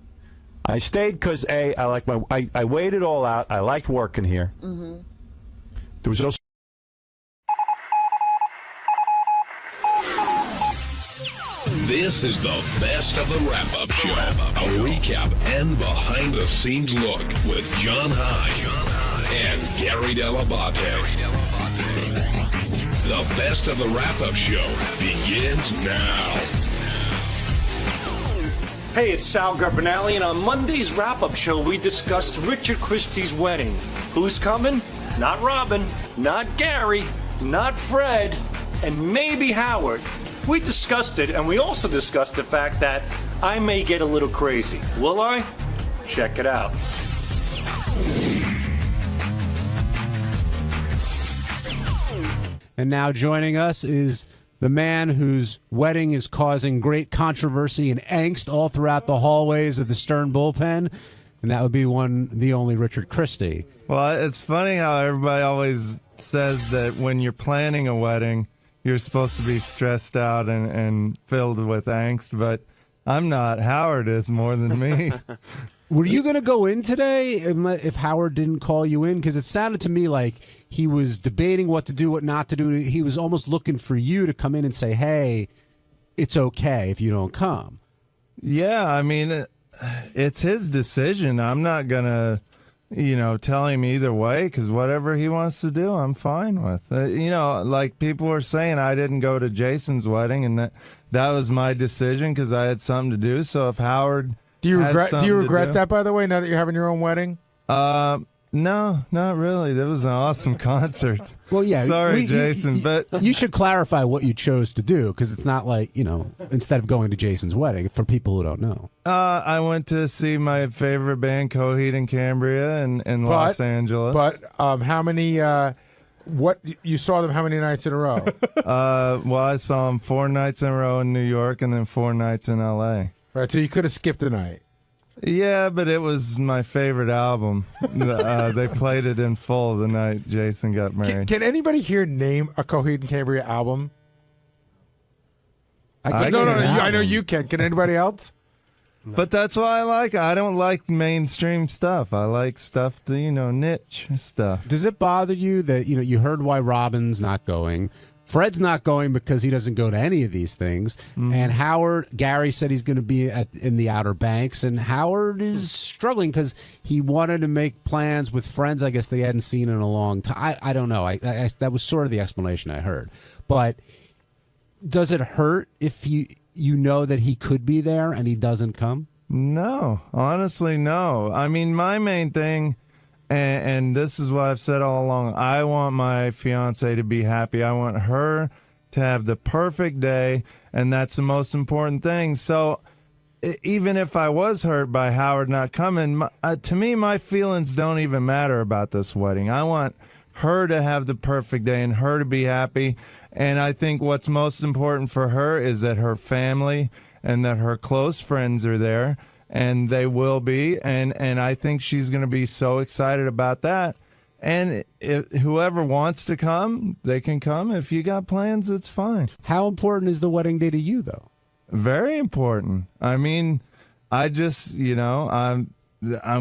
I stayed because, A, I weighed it all out. I liked working here. Mm-hmm. There was also... This is the best of the wrap-up show. A recap and behind-the-scenes look with John High and Gary 𝗏𝗏𝗏𝗏. The best of the wrap-up show begins now. Hey, it's Sal Governale, and on Monday's wrap-up show, we discussed Richard Christie's wedding. Who's coming? Not Robin, not Gary, not Fred, and maybe Howard. We discussed it, and we also discussed the fact that I may get a little crazy. Will I? Check it out. And now joining us is the man whose wedding is causing great controversy and angst all throughout the hallways of the Stern bullpen, and that would be the only Richard Christie. Well, it's funny how everybody always says that when you're planning a wedding, you're supposed to be stressed out and filled with angst, but I'm not. Howard is more than me. Were you going to go in today if Howard didn't call you in? Because it sounded to me like he was debating what to do, what not to do. He was almost looking for you to come in and say, hey, it's okay if you don't come. Yeah, I mean, it's his decision. I'm not going to, tell him either way, because whatever he wants to do, I'm fine with. Like people were saying, I didn't go to Jason's wedding, and that was my decision because I had something to do. So if Howard... Do you regret that, by the way, now that you're having your own wedding? No, not really. That was an awesome concert. Well, yeah. Sorry, Jason, but... You should clarify what you chose to do, because it's not like, instead of going to Jason's wedding, for people who don't know. I went to see my favorite band, 𝗏𝗏𝗄𝗏 in Los Angeles. But how many... you saw them how many nights in a row? Well, I saw them 4 nights in a row in New York and then 4 nights in L.A. Right, so you could have skipped a night. Yeah, but it was my favorite album. They played it in full the night Jason got married. Can anybody here name a 𝗏𝗏𝗄𝗏 album? I know you can. Can anybody else? No. But that's why I like it. I don't like mainstream stuff. I like stuff, niche stuff. Does it bother you that, you heard why Robin's not going? Fred's not going because he doesn't go to any of these things. Mm-hmm. And Gary said he's going to be in the Outer Banks. And Howard is struggling because he wanted to make plans with friends I guess they hadn't seen in a long time. I don't know. That was sort of the explanation I heard. But does it hurt if you know that he could be there and he doesn't come? No. Honestly, no. I mean, my main thing... And this is what I've said all along. I want my fiance to be happy. I want her to have the perfect day, and that's the most important thing. So even if I was hurt by Howard not coming, to me, my feelings don't even matter about this wedding. I want her to have the perfect day and her to be happy. And I think what's most important for her is that her family and that her close friends are there. And they will be, and I think she's going to be so excited about that. And whoever wants to come, they can come. If you got plans, it's fine. How important is the wedding day to you, though? Very important. I mean, I just, I'm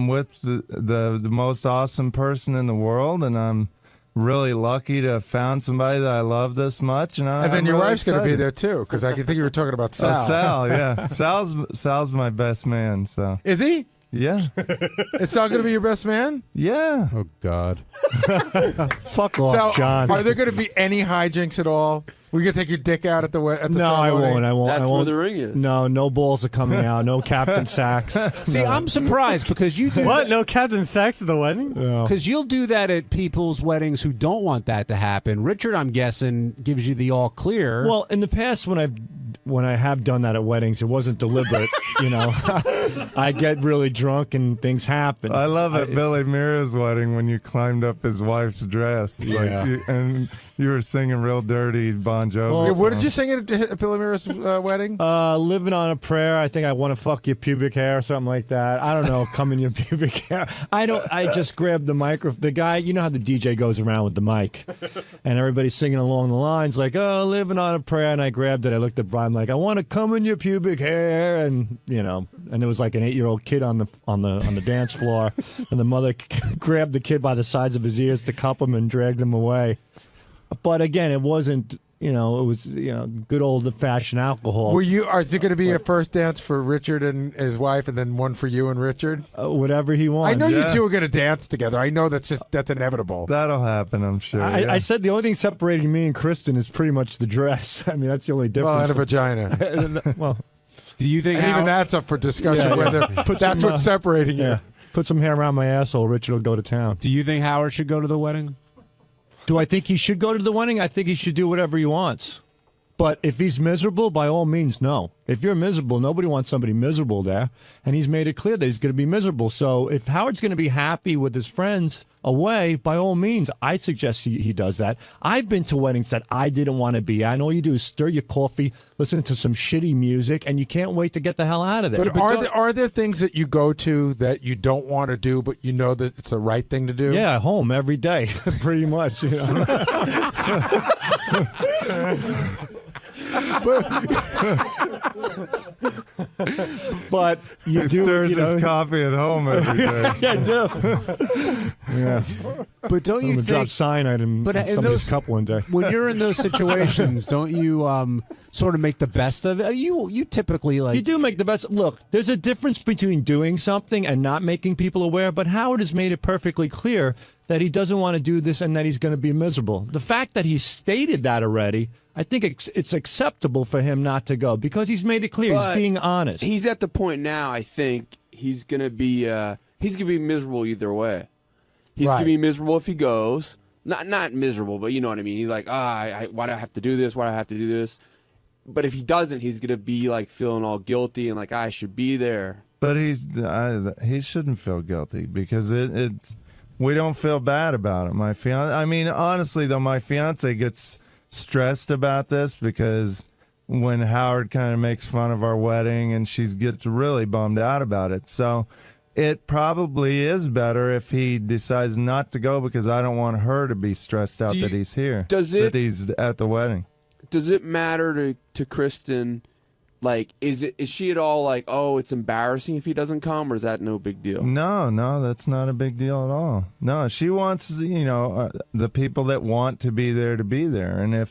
with the most awesome person in the world, and I'm really lucky to have found somebody that I love this much. And then your wife's going to be there, too, because I think you were talking about Sal. Sal, yeah. Sal's my best man. So is he? Yeah. Is Sal going to be your best man? Yeah. Oh, God. Fuck off, John. Are there going to be any hijinks at all? We're going to take your dick out at the No, I won't. That's where the ring is. No balls are coming out. No Captain Sacks. See, I'm surprised because you do What? No Captain Sacks at the wedding? Because you'll do that at people's weddings who don't want that to happen. Richard, I'm guessing, gives you the all clear. Well, in the past, when I have done that at weddings, it wasn't deliberate. I get really drunk and things happen. I love at Billy Mira's wedding when you climbed up his wife's dress, and you were singing real dirty. Bon Jovi. Well, Yeah, what song. did you sing at Billy Mira's wedding? Living on a prayer. I think I want to fuck your pubic hair or something like that. I don't know. Come in your pubic hair. I just grabbed the microphone. The guy, you know how the DJ goes around with the mic, and everybody's singing along the lines like, "Oh, living on a prayer." And I grabbed it. I looked at Brian like, "I want to come in your pubic hair," and and there was like an 8-year-old kid on the dance floor, and the mother grabbed the kid by the sides of his ears to cup him and dragged him away. But again, it wasn't. It was good old-fashioned alcohol. Is it going to be a first dance for Richard and his wife, and then one for you and Richard? Whatever he wants. I know you two are going to dance together. I know that's inevitable. That'll happen, I'm sure. I said the only thing separating me and Kristen is pretty much the dress. I mean, that's the only difference. Well, and a vagina. Well, do you think even that's up for discussion whether that's what's separating you? Yeah. Put some hair around my asshole. Richard will go to town. Do you think Howard should go to the wedding? Do I think he should go to the wedding? I think he should do whatever he wants. But if he's miserable, by all means, no. If you're miserable, nobody wants somebody miserable there. And he's made it clear that he's going to be miserable. So if Howard's going to be happy with his friends away, by all means, I suggest he does that. I've been to weddings that I didn't want to be at, and all you do is stir your coffee, listen to some shitty music, and you can't wait to get the hell out of there. But are there things that you go to that you don't want to do, but you know that it's the right thing to do? Yeah, home every day, pretty much. But he stirs his coffee at home every day. Yeah, I do. Yeah. But don't you think drop cyanide in somebody's cup one day? When you're in those situations, don't you sort of make the best of it? You typically You do make the best. Look, there's a difference between doing something and not making people aware, but Howard has made it perfectly clear that he doesn't want to do this and that he's going to be miserable. The fact that he's stated that already, I think it's acceptable for him not to go because he's made it clear. He's being honest. He's at the point now, I think, he's going to be miserable either way. He's going to be miserable if he goes. Not miserable, but you know what I mean. He's like, why do I have to do this? Why do I have to do this? But if he doesn't, he's going to be like feeling all guilty and like, I should be there. But he shouldn't feel guilty because we don't feel bad about it. My fiance, I mean, honestly, though, my fiance gets stressed about this because when Howard kind of makes fun of our wedding and she gets really bummed out about it. So it probably is better if he decides not to go because I don't want her to be stressed out that he's here, that he's at the wedding. Does it matter to Kristen? Like, is she at all like, oh, it's embarrassing if he doesn't come, or is that no big deal? No, that's not a big deal at all. No, she wants, the people that want to be there to be there. And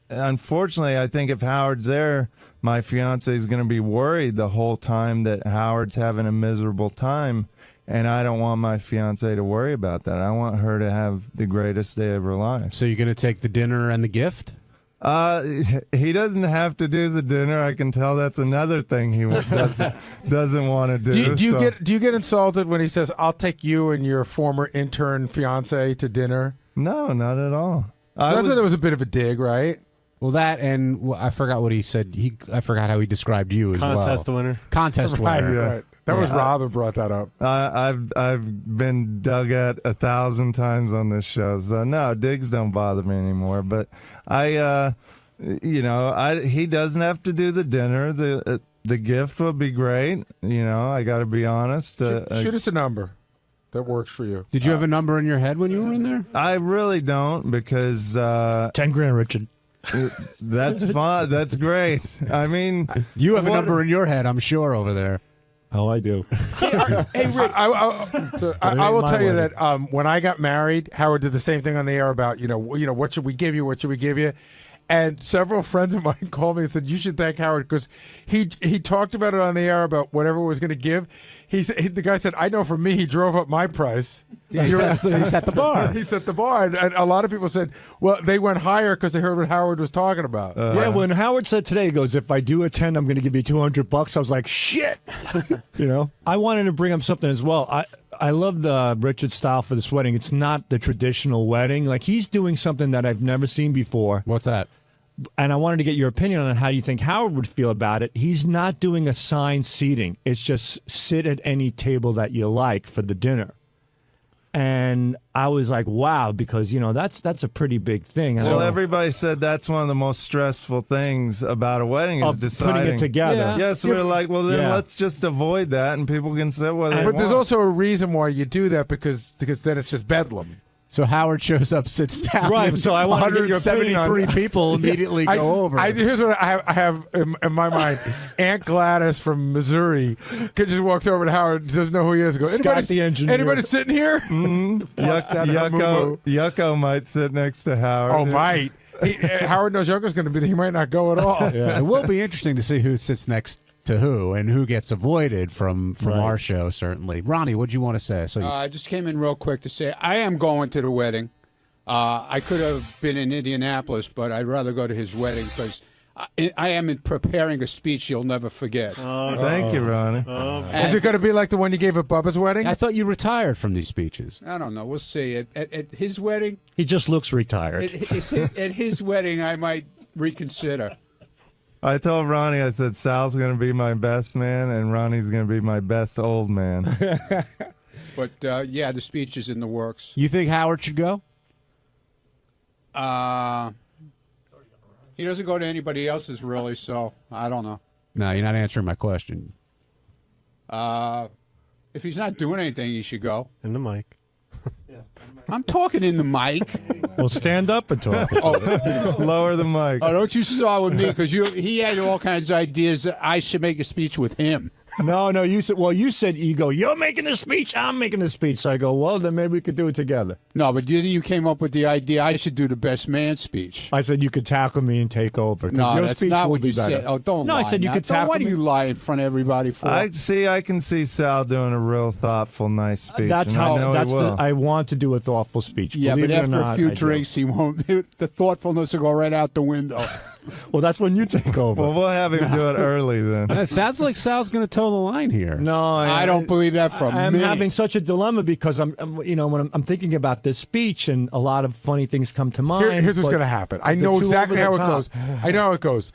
unfortunately, I think if Howard's there, my fiance is going to be worried the whole time that Howard's having a miserable time. And I don't want my fiance to worry about that. I want her to have the greatest day of her life. So you're going to take the dinner and the gift? He doesn't have to do the dinner. I can tell that's another thing he doesn't want to do. Do you get insulted when he says, "I'll take you and your former intern fiance to dinner"? No, not at all. I thought that was a bit of a dig, right? Well, that and I forgot what he said. I forgot how he described you as Contest well. winner. Contest winner. Right. That was Rob who brought that up. I've been dug at 1,000 times on this show, so no, digs don't bother me anymore. But he doesn't have to do the dinner. The gift would be great. I got to be honest. Shoot us a number that works for you. Did you have a number in your head when you were in there? I really don't because $10,000, Richard. That's fine. That's great. I mean, you have a number in your head, I'm sure, over there. Oh, I do. Hey, Rick, I will tell you that when I got married, Howard did the same thing on the air about, what should we give you? What should we give you? And several friends of mine called me and said, you should thank Howard because he talked about it on the air about whatever was going to give. The guy said, I know for me, he drove up my price. Yeah, he set the bar. He set the bar. And a lot of people said, well, they went higher because they heard what Howard was talking about. When Howard said today, he goes, if I do attend, I'm going to give you $200. I was like, shit. I wanted to bring up something as well. I love the Richard style for this wedding. It's not the traditional wedding. Like, he's doing something that I've never seen before. What's that? And I wanted to get your opinion on how you think Howard would feel about it. He's not doing assigned seating. It's just sit at any table that you like for the dinner. And I was like, wow, because, that's a pretty big thing. Well, everybody said that's one of the most stressful things about a wedding is deciding. Putting it together. Yeah. Yes, we're like, well, then let's just avoid that and people can say what they want. But there's also a reason why you do that because then it's just bedlam. So Howard shows up, sits down. Right. So I want to get your opinion 173 people immediately go over. Here's what I have in my mind. Aunt Gladys from Missouri just walks over to Howard, doesn't know who he is. Goes, Scott the engineer. Anybody sitting here? Yucko might sit next to Howard. Oh, might. Howard knows Yucko's going to be there. He might not go at all. Yeah. It will be interesting to see who sits next to who and who gets avoided from our show, certainly. Ronnie, what do you want to say? So I just came in real quick to say I am going to the wedding. I could have been in Indianapolis, but I'd rather go to his wedding because I am preparing a speech you'll never forget. Thank you, Ronnie. Is it going to be like the one you gave at Bubba's wedding? I thought you retired from these speeches. I don't know. We'll see. At his wedding? He just looks retired. At his wedding, I might reconsider. I told Ronnie, I said, Sal's going to be my best man, and Ronnie's going to be my best old man. But, the speech is in the works. You think Howard should go? He doesn't go to anybody else's, really, so I don't know. No, you're not answering my question. If he's not doing anything, he should go. In the mic. I'm talking in the mic. Well, stand up and talk. Lower the mic. Oh, don't you start with me, because he had all kinds of ideas that I should make a speech with him. No, you said, you're making the speech, I'm making the speech. So I go, well, then maybe we could do it together. No, but then you came up with the idea I should do the best man speech. I said you could tackle me and take over. No, your that's speech not what be you better. said. Oh, don't lie. No, I said you could tackle Why me. do you lie in front of everybody for? I can see Sal doing a real thoughtful, nice speech. That's and how. I know That's he will. I want to do a thoughtful speech. Yeah, Believe but it or after not, a few I do. drinks, he won't. The thoughtfulness will go right out the window. Well, that's when you take over. Well, we'll have him do it early then. It sounds like Sal's going to toe the line here. No, I don't believe that for a I'm minute. having such a dilemma because when I'm thinking about this speech and a lot of funny things come to mind. Here's what's going to happen. I know exactly how it goes. I know how it goes.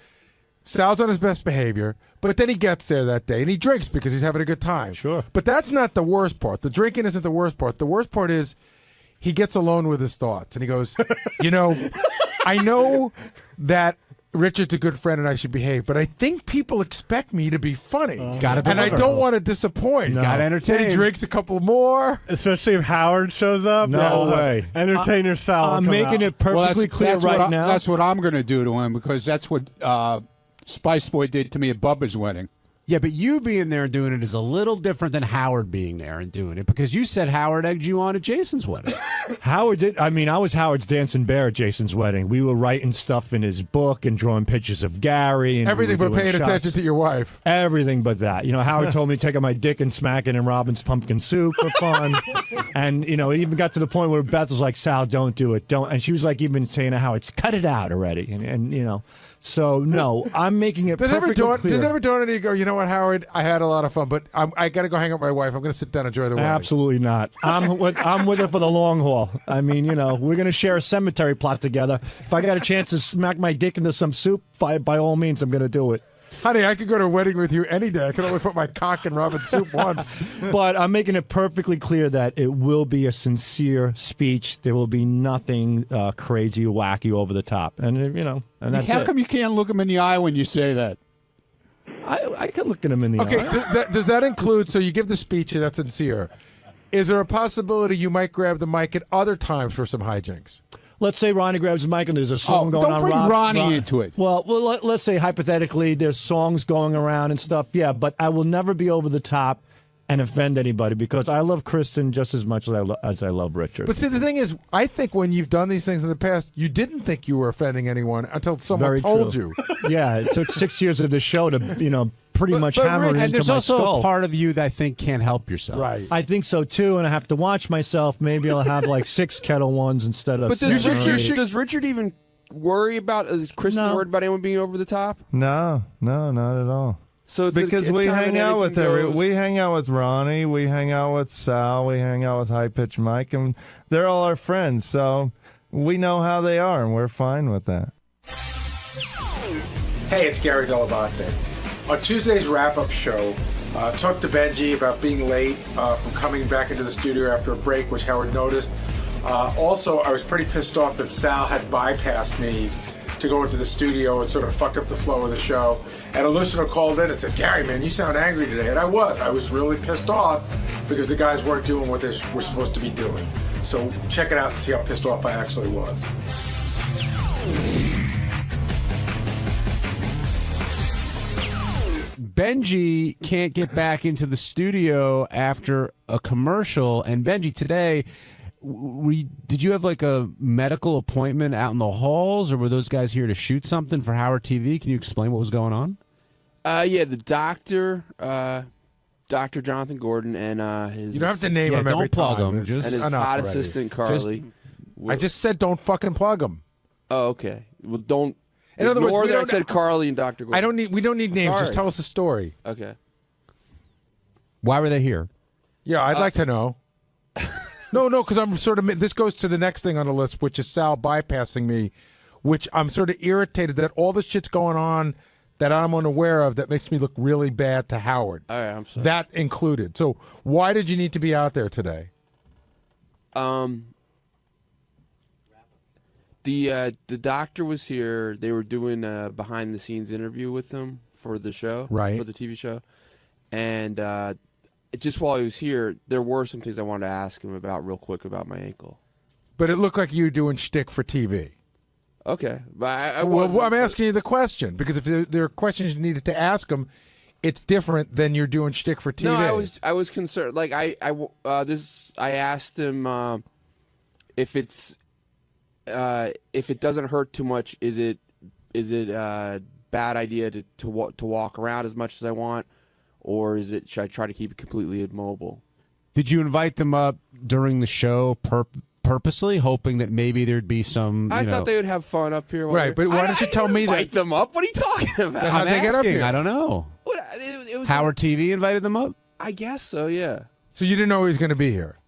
Sal's on his best behavior, but then he gets there that day and he drinks because he's having a good time. Sure. But that's not the worst part. The drinking isn't the worst part. The worst part is he gets alone with his thoughts and he goes, I know that Richard's a good friend and I should behave, but I think people expect me to be funny. He's got to and I don't want to disappoint. He's got to entertain. Then he drinks a couple more. Especially if Howard shows up. No way. Entertainer Sal. I'm making it perfectly clear right now. That's what I'm going to do to him because that's what Spice Boy did to me at Bubba's wedding. Yeah, but you being there and doing it is a little different than Howard being there and doing it because you said Howard egged you on at Jason's wedding. Howard did. I mean, I was Howard's dancing bear at Jason's wedding. We were writing stuff in his book and drawing pictures of Gary. And everything but paying attention to your wife. Everything but that. Howard told me to take out my dick and smack it in Robin's pumpkin soup for fun. And, it even got to the point where Beth was like, Sal, don't do it. Don't. And she was like even saying to Howard, cut it out already. And So, no, I'm making it perfectly clear. Does it ever dawn on you go, you know what, Howard, I had a lot of fun, but I got to go hang out with my wife. I'm going to sit down and enjoy the wedding. Absolutely not. I'm with her for the long haul. I mean, we're going to share a cemetery plot together. If I got a chance to smack my dick into some soup, by all means, I'm going to do it. Honey, I could go to a wedding with you any day. I can only put my cock in Robin's soup once. But I'm making it perfectly clear that it will be a sincere speech. There will be nothing crazy, wacky, over the top. And, and that's How come you can't look him in the eye when you say that? I can look at him in the eye. Okay, does that include, so you give the speech and that's sincere. Is there a possibility you might grab the mic at other times for some hijinks? Let's say Ronnie grabs the mic and there's a song going on. Don't bring Ronnie into it. Well, let's say hypothetically there's songs going around and stuff. Yeah, but I will never be over the top and offend anybody because I love Kristen just as much as I love Richard. But see, the thing is, I think when you've done these things in the past, you didn't think you were offending anyone until someone told you. Yeah, it took 6 years of this show to, pretty much hammer it into my skull. And there's also a part of you that I think can't help yourself. Right. I think so, too, and I have to watch myself. Maybe I'll have like 6 Kettle Ones instead of 7 or 8. Does Richard even worry about, is Kristen worried about anyone being over the top? No, not at all. So because we hang out with we hang out with Ronnie, we hang out with Sal, we hang out with High Pitch Mike, and they're all our friends. So we know how they are, and we're fine with that. Hey, it's Gary 𝗻𝗿𝗍𝗍. On Tuesday's wrap-up show, talked to Benji about being late from coming back into the studio after a break, which Howard noticed. Also, I was pretty pissed off that Sal had bypassed me to go into the studio and sort of fucked up the flow of the show. And a listener called in and said, Gary, man, you sound angry today. And I was really pissed off because the guys weren't doing what they were supposed to be doing. So check it out and see how pissed off I actually was. Benji can't get back into the studio after a commercial. And Benji, today, did you have like a medical appointment out in the halls, or were those guys here to shoot something for Howard TV? Can you explain what was going on? Yeah, the doctor, Dr. Jonathan Gordon, and his... You don't have to name him every plug time. him. Just and his hot assistant, Carly. I just said don't fucking plug him. Oh, okay. Well, don't... In other words, I said Carly and Dr. Gordon. We don't need names. Sorry. Just tell us the story. Okay. Why were they here? Yeah, I'd like to know. No, because I'm sort of... This goes to the next thing on the list, which is Sal bypassing me, which I'm sort of irritated that all the shit's going on that I'm unaware of that makes me look really bad to Howard. All right, I'm sorry. That included. So why did you need to be out there today? The doctor was here. They were doing a behind-the-scenes interview with him for the show, right? For the TV show, and just while he was here, there were some things I wanted to ask him about real quick about my ankle. But it looked like you were doing shtick for TV. Okay, but I'm asking you the question because if there are questions you needed to ask him, it's different than you're doing shtick for TV. No, I was concerned. Like I asked him if it doesn't hurt too much, is it a bad idea to walk around as much as I want, or should I try to keep it completely immobile? Did you invite them up during the show purposely, hoping that maybe there'd be some? I thought they would have fun up here. Right, but why don't you tell me that? Invite them up? What are you talking about? I'm they get up asking. here? I don't know. It was Howard TV invited them up? I guess so. Yeah. So you didn't know he was going to be here?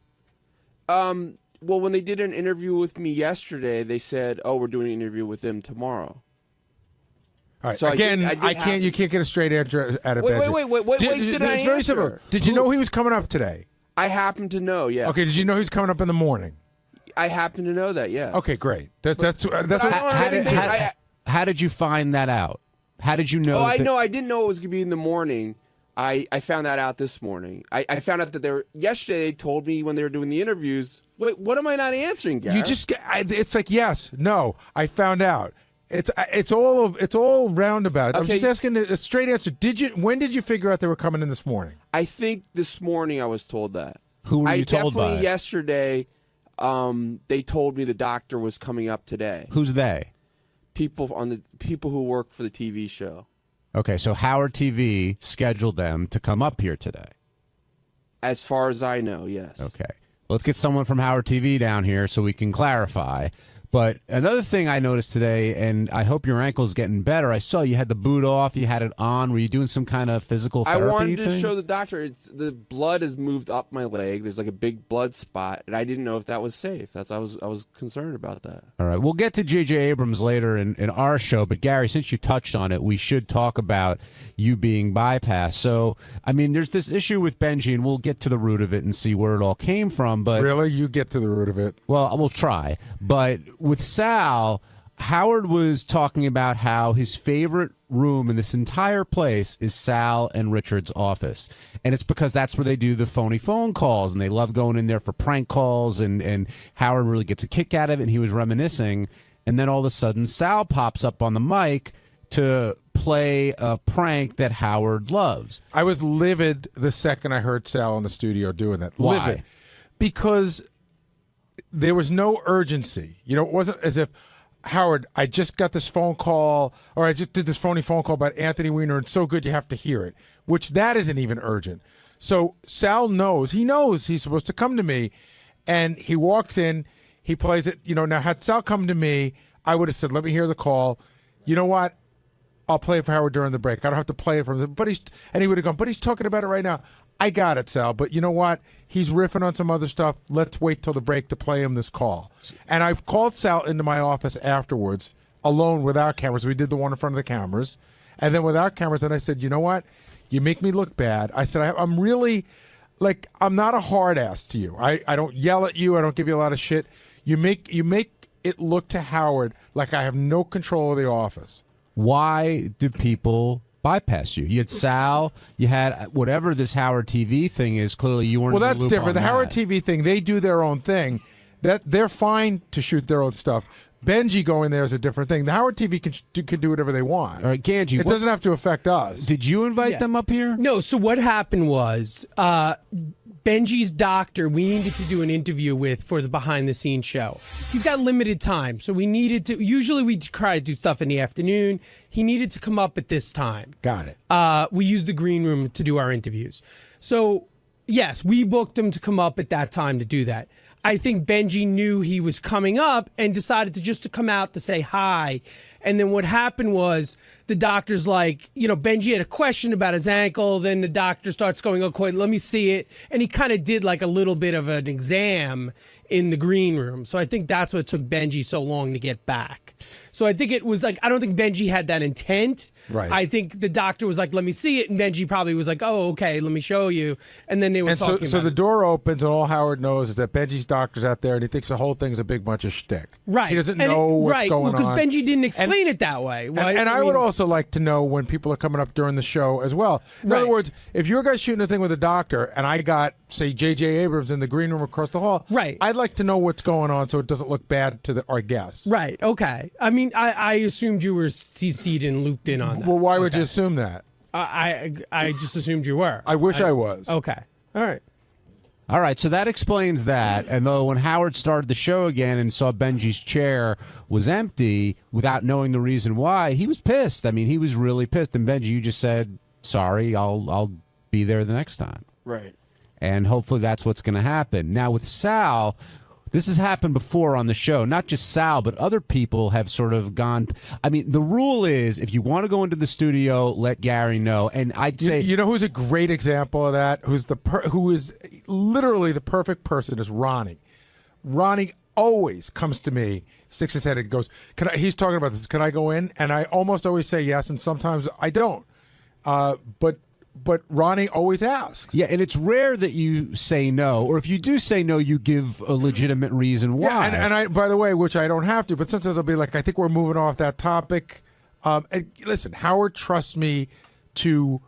Well, when they did an interview with me yesterday, they said, "Oh, we're doing an interview with him tomorrow." All right. So Again, you can't get a straight answer out of Benji. Wait. It's very simple. Did you know he was coming up today? I happen to know. Yeah. Okay. Did you know he was coming up in the morning? I happen to know that. Yeah. Okay. Great. That's what. How did you find that out? How did you know? Oh, I know. I didn't know it was going to be in the morning. I found that out this morning. I found out that yesterday they told me when they were doing the interviews. Wait, what am I not answering, Gary? It's like yes, no. I found out. It's all roundabout. Okay. I'm just asking a straight answer. When did you figure out they were coming in this morning? I think this morning I was told that. Who were you told by? Definitely yesterday. They told me the doctor was coming up today. Who's they? People who work for the TV show. Okay, so Howard TV scheduled them to come up here today. As far as I know, yes. Okay. Let's get someone from Howard TV down here so we can clarify. But another thing I noticed today, and I hope your ankle's getting better, I saw you had the boot off, you had it on. Were you doing some kind of physical therapy I wanted to thing? show the doctor the blood has moved up my leg. There's like a big blood spot, and I didn't know if that was safe. I was concerned about that. All right. We'll get to J.J. Abrams later in our show, but Gary, since you touched on it, we should talk about you being bypassed. So, I mean, there's this issue with Benji, and we'll get to the root of it and see where it all came from. But really? You get to the root of it? Well, we'll try. But with Sal, Howard was talking about how his favorite room in this entire place is Sal and Richard's office. And it's because that's where they do the phony phone calls, and they love going in there for prank calls, and Howard really gets a kick out of it, and he was reminiscing. And then all of a sudden, Sal pops up on the mic to play a prank that Howard loves. I was livid the second I heard Sal in the studio doing that. Why? Livid. Because there was no urgency. You know, it wasn't as if, Howard, I just got this phone call, or I just did this phony phone call about Anthony Weiner, and it's so good you have to hear it, which that isn't even urgent. So Sal knows he's supposed to come to me, and he walks in, he plays it. You know, now had Sal come to me, I would have said, let me hear the call. You know what? I'll play it for Howard during the break. I don't have to play it from him. And he would have gone, but he's talking about it right now. I got it, Sal, but you know what? He's riffing on some other stuff. Let's wait till the break to play him this call. And I called Sal into my office afterwards, alone without cameras. We did the one in front of the cameras. And then without cameras, and I said, you know what? You make me look bad. I said, I'm really, like, I'm not a hard ass to you. I don't yell at you. I don't give you a lot of shit. You make it look to Howard like I have no control of the office. Why do people bypass you? You had Sal, you had whatever this Howard TV thing is. Clearly, you weren't. Well, in the that's loop different. on The that. Howard TV thing, they do their own thing. That they're fine to shoot their own stuff. Benji going there is a different thing. The Howard TV can do whatever they want. All right, Ganji, it doesn't have to affect us. Did you invite them up here? No. So what happened was Benji's doctor, we needed to do an interview with for the behind-the-scenes show. He's got limited time, so we needed to. Usually we try to do stuff in the afternoon. He needed to come up at this time. Got it. We used the green room to do our interviews. So, yes, we booked him to come up at that time to do that. I think Benji knew he was coming up and decided to come out to say hi. And then what happened was the doctor's like, Benji had a question about his ankle. Then the doctor starts going, okay, let me see it. And he kind of did like a little bit of an exam in the green room. So I think that's what took Benji so long to get back. So I think it was like, I don't think Benji had that intent. Right. I think the doctor was like, let me see it. And Benji probably was like, oh, okay, let me show you. And then they were talking about so the it. door opens, and all Howard knows is that Benji's doctor's out there, and he thinks the whole thing's a big bunch of shtick. Right. He doesn't know what's going on. Because Benji didn't explain it that way. And I would also like to know when people are coming up during the show as well. In other words, if your guy's shooting a thing with a doctor, and I got, say, J.J. Abrams in the green room across the hall, right? I'd like to know what's going on so it doesn't look bad to our guests. Right. Okay. I mean, I assumed you were CC'd and looped in on that. Well, why would you assume that? I just assumed you were. I wish I was. Okay. All right. All right, so that explains that. And though when Howard started the show again and saw Benji's chair was empty without knowing the reason why, he was pissed. I mean, he was really pissed. And Benji, you just said, sorry, I'll be there the next time. Right. And hopefully that's what's going to happen. Now with Sal, this has happened before on the show. Not just Sal, but other people have sort of gone. I mean, the rule is if you want to go into the studio, let Gary know. And I'd say, you know who's a great example of that? Who is literally the perfect person is Ronnie. Ronnie always comes to me, sticks his head and goes, he's talking about this. Can I go in? And I almost always say yes, and sometimes I don't. But Ronnie always asks. Yeah, and it's rare that you say no, or if you do say no, you give a legitimate reason why. Yeah, and I, by the way, which I don't have to, but sometimes I'll be like, I think we're moving off that topic. And listen, Howard trusts me to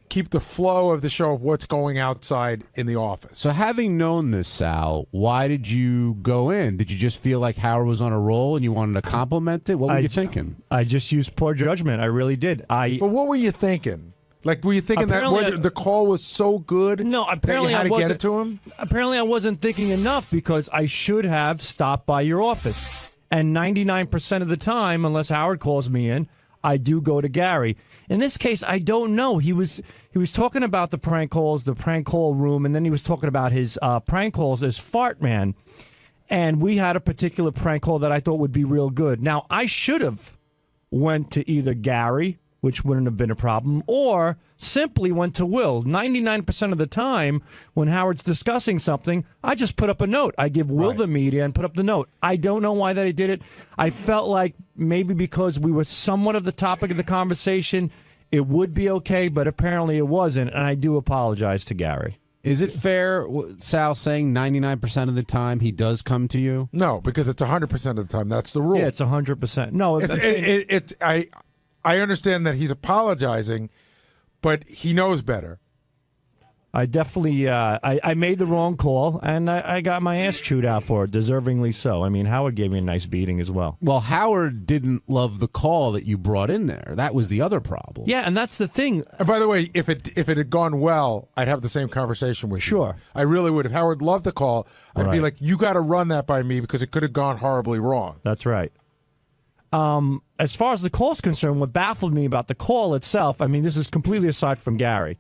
keep the flow of the show of what's going outside in the office. So having known this, Sal, why did you go in? Did you just feel like Howard was on a roll and you wanted to compliment it? What were you thinking? I just used poor judgment. I really did. But what were you thinking? Like, were you thinking that the call was so good? No, apparently that you had I to wasn't. get it to him. Apparently, I wasn't thinking enough because I should have stopped by your office. And 99% of the time, unless Howard calls me in, I do go to Gary. In this case, I don't know. He was talking about the prank calls, the prank call room, and then he was talking about his prank calls as Fart Man. And we had a particular prank call that I thought would be real good. Now, I should have went to either Gary, which wouldn't have been a problem, or simply went to Will. 99% of the time, when Howard's discussing something, I just put up a note. I give Will the media and put up the note. I don't know why that he did it. I felt like maybe because we were somewhat of the topic of the conversation, it would be okay, but apparently it wasn't, and I do apologize to Gary. Is it fair, Sal, saying 99% of the time he does come to you? No, because it's 100% of the time. That's the rule. Yeah, it's 100%. No, I understand that he's apologizing, but he knows better. I definitely, I made the wrong call, and I got my ass chewed out for it, deservingly so. I mean, Howard gave me a nice beating as well. Well, Howard didn't love the call that you brought in there. That was the other problem. Yeah, and that's the thing. And by the way, if it had gone well, I'd have the same conversation with you. Sure. I really would. If Howard loved the call, I'd be like, you got to run that by me because it could have gone horribly wrong. That's right. As far as the call's concerned, what baffled me about the call itself, I mean, this is completely aside from Gary,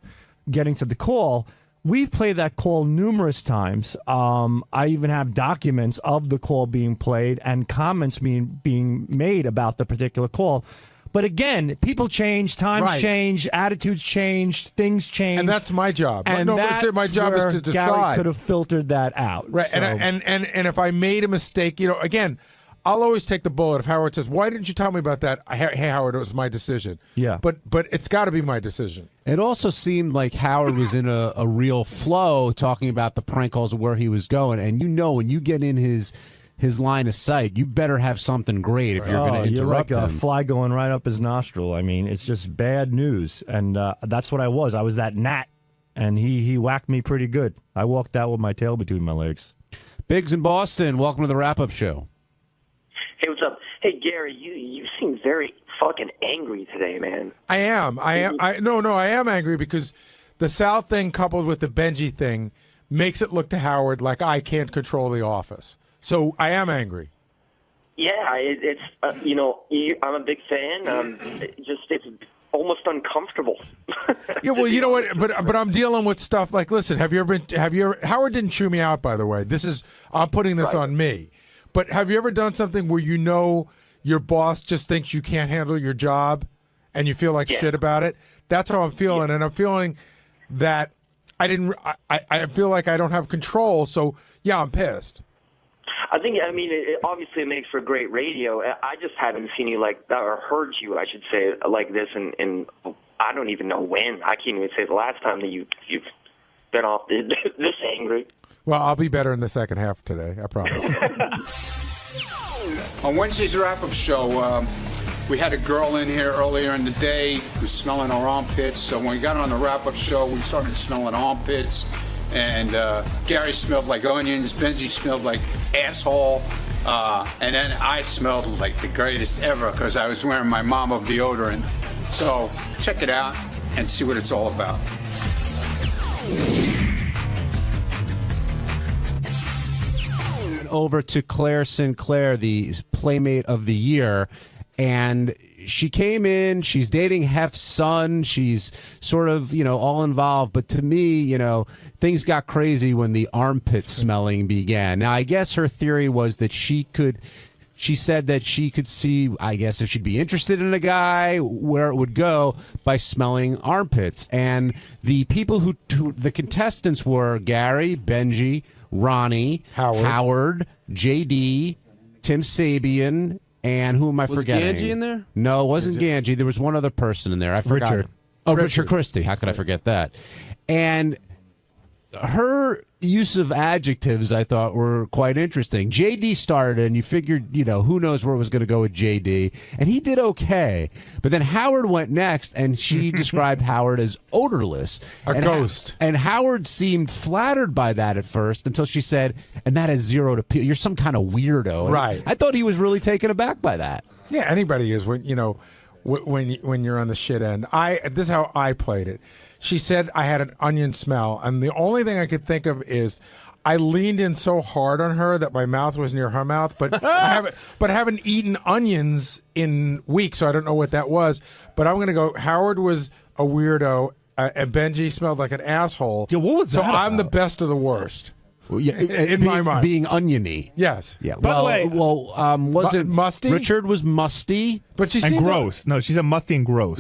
getting to the call, we've played that call numerous times. I even have documents of the call being played and comments being made about the particular call. But again, people change, times change, attitudes change, things change. And that's my job. And my job is to decide. Gary could have filtered that out. Right. So. And if I made a mistake, again, I'll always take the bullet if Howard says, "Why didn't you tell me about that?" Hey, Howard, it was my decision. Yeah. But it's got to be my decision. It also seemed like Howard was in a real flow talking about the prank calls and where he was going. And when you get in his line of sight, you better have something great if you're going to interrupt you're like him. a fly going right up his nostril. I mean, it's just bad news. And that's what I was. I was that gnat, and he whacked me pretty good. I walked out with my tail between my legs. Biggs in Boston, welcome to the wrap-up show. Hey, what's up? Hey, Gary, you seem very fucking angry today, man. I am. I am angry because the South thing coupled with the Benji thing makes it look to Howard like I can't control the office. So I am angry. Yeah, it's I'm a big fan. It's almost uncomfortable. Yeah, well, you know what? But I'm dealing with stuff like, listen, Howard didn't chew me out, by the way. I'm putting this on me. But have you ever done something where you know your boss just thinks you can't handle your job and you feel like shit about it? That's how I'm feeling, and I'm feeling that I feel like I don't have control. So yeah, I'm pissed. It obviously makes for great radio. I just haven't seen you like that, or heard you, I should say, like this, and I don't even know when. I can't even say the last time that you've been off this angry. Well, I'll be better in the second half today, I promise. On Wednesday's wrap-up show, we had a girl in here earlier in the day who was smelling our armpits. So when we got on the wrap-up show, we started smelling armpits. And Gary smelled like onions. Benji smelled like asshole. And then I smelled like the greatest ever because I was wearing my Mama deodorant. So check it out and see what it's all about. Over to Claire Sinclair, the Playmate of the Year, and she came in. She's dating Hef's son. She's sort of, all involved. But to me, things got crazy when the armpit smelling began. Now, I guess her theory was that she said that she could see, I guess, if she'd be interested in a guy, where it would go by smelling armpits. And the people the contestants were Gary, Benji, Ronnie, Howard, JD, Tim Sabian, and who am I forgetting? Was Ganji in there? No, it wasn't Ganji. There was one other person in there. I forgot. Richard. Richard Christie. How could I forget that? And her use of adjectives, I thought, were quite interesting. JD started, and you figured, who knows where it was going to go with JD, and he did okay. But then Howard went next, and she described Howard as odorless. A ghost. And Howard seemed flattered by that at first until she said, and that has zero to you're some kind of weirdo. And right. I thought he was really taken aback by that. Yeah, anybody is when you're on the shit end. This is how I played it. She said I had an onion smell, and the only thing I could think of is I leaned in so hard on her that my mouth was near her mouth, but I haven't eaten onions in weeks, so I don't know what that was. But I'm going to go, Howard was a weirdo, and Benji smelled like an asshole. Yeah, what was so that I'm about? the best of the worst. Well, yeah, in my mind. Being oniony. Yes. Yeah. By the way, was it musty? Richard was musty, but she and gross. No, she said musty and gross.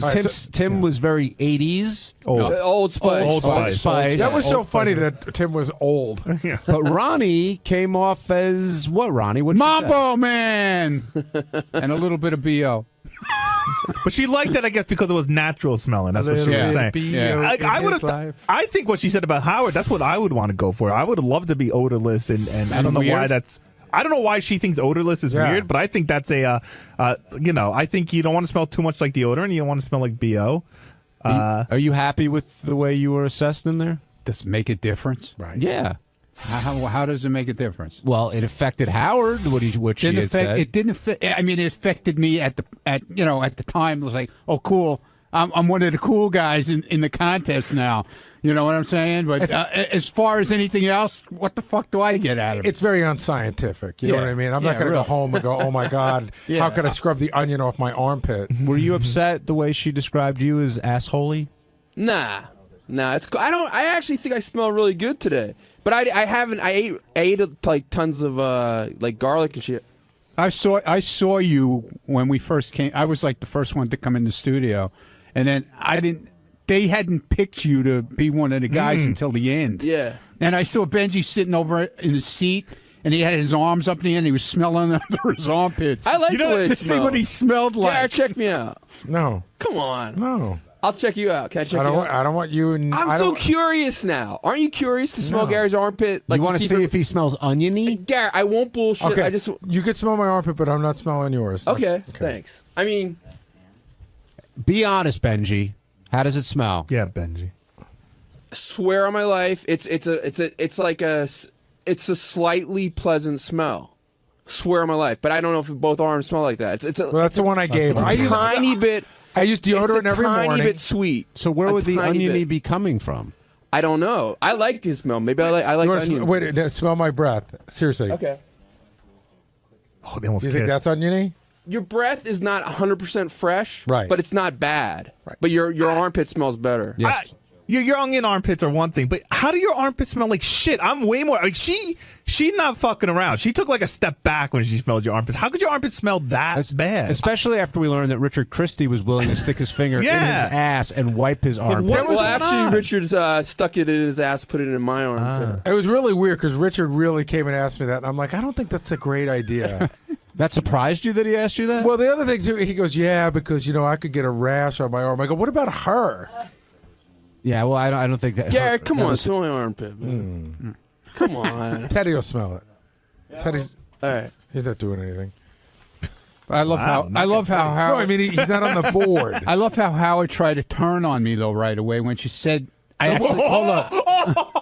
Tim was very 80s. Old Spice. Old Spice. That was so funny that Tim was old. But Ronnie came off as what? Ronnie? What? Mambo Man, and a little bit of BO. But she liked it, I guess, because it was natural smelling. That's what she was saying. Yeah. I think what she said about Howard, that's what I would want to go for. I would love to be odorless, and I don't know why that's. I don't know why she thinks odorless is weird, but I think that's a. I think you don't want to smell too much like deodorant. You don't want to smell like BO. Are you happy with the way you were assessed in there? Does it make a difference? Right. Yeah. How does it make a difference? Well, it affected Howard. What she had said. It didn't affect. I mean, it affected me at the time. It was like, oh, cool. I'm one of the cool guys in the contest now. You know what I'm saying? But as far as anything else, what the fuck do I get out of it? It's very unscientific. You know what I mean? I'm not going to go home and go, oh my God, how could I scrub the onion off my armpit? Were you upset the way she described you as assholey? Nah, it's cool. I actually think I smell really good today. But I haven't. I ate like tons of like garlic and shit. I saw you when we first came. I was like the first one to come in the studio, and then I didn't. They hadn't picked you to be one of the guys until the end. Yeah. And I saw Benji sitting over in the seat, and he had his arms up in the air, and he was smelling under his armpits. I like the way it to see what he smelled like. Yeah, check me out. No. Come on. No. I'll check you out. Can I check you out? I don't want you. I'm so curious now. Aren't you curious to smell Gary's armpit? You want to see if he smells oniony? Gary, I won't bullshit. Okay. I just. You could smell my armpit, but I'm not smelling yours. Okay. Thanks. I mean, be honest, Benji. How does it smell? Yeah, Benji. Swear on my life, it's a slightly pleasant smell. Swear on my life, but I don't know if both arms smell like that. Well, that's the one I gave. I use a tiny bit. I use deodorant every morning. Tiny bit sweet. So where would the oniony be coming from? I don't know. I like his smell. Maybe I like onions. Wait, smell my breath. Seriously. Okay. Oh, they almost You think kissed. that's oniony? Your breath is not 100% fresh, right? But it's not bad. Right. But your armpit smells better. Yes. Your onion armpits are one thing, but how do your armpits smell like shit? I'm way more. Like she's not fucking around. She took like a step back when she smelled your armpits. How could your armpits smell that bad? Especially after we learned that Richard Christie was willing to stick his finger in his ass and wipe his armpit. Well, actually, Richard stuck it in his ass, put it in my armpit. It was really weird because Richard really came and asked me that, and I'm like, I don't think that's a great idea. That surprised you that he asked you that? Well, the other thing too, he goes, yeah, because I could get a rash on my arm. I go, what about her? Yeah, well, I don't think that. Garrett, come on, smell my armpit. Come on. Teddy will smell it. Yeah. Teddy's all right. He's not doing anything. I love how Howard. No, I mean he's not on the board. I love how Howard tried to turn on me though right away when she said, "I actually hold up."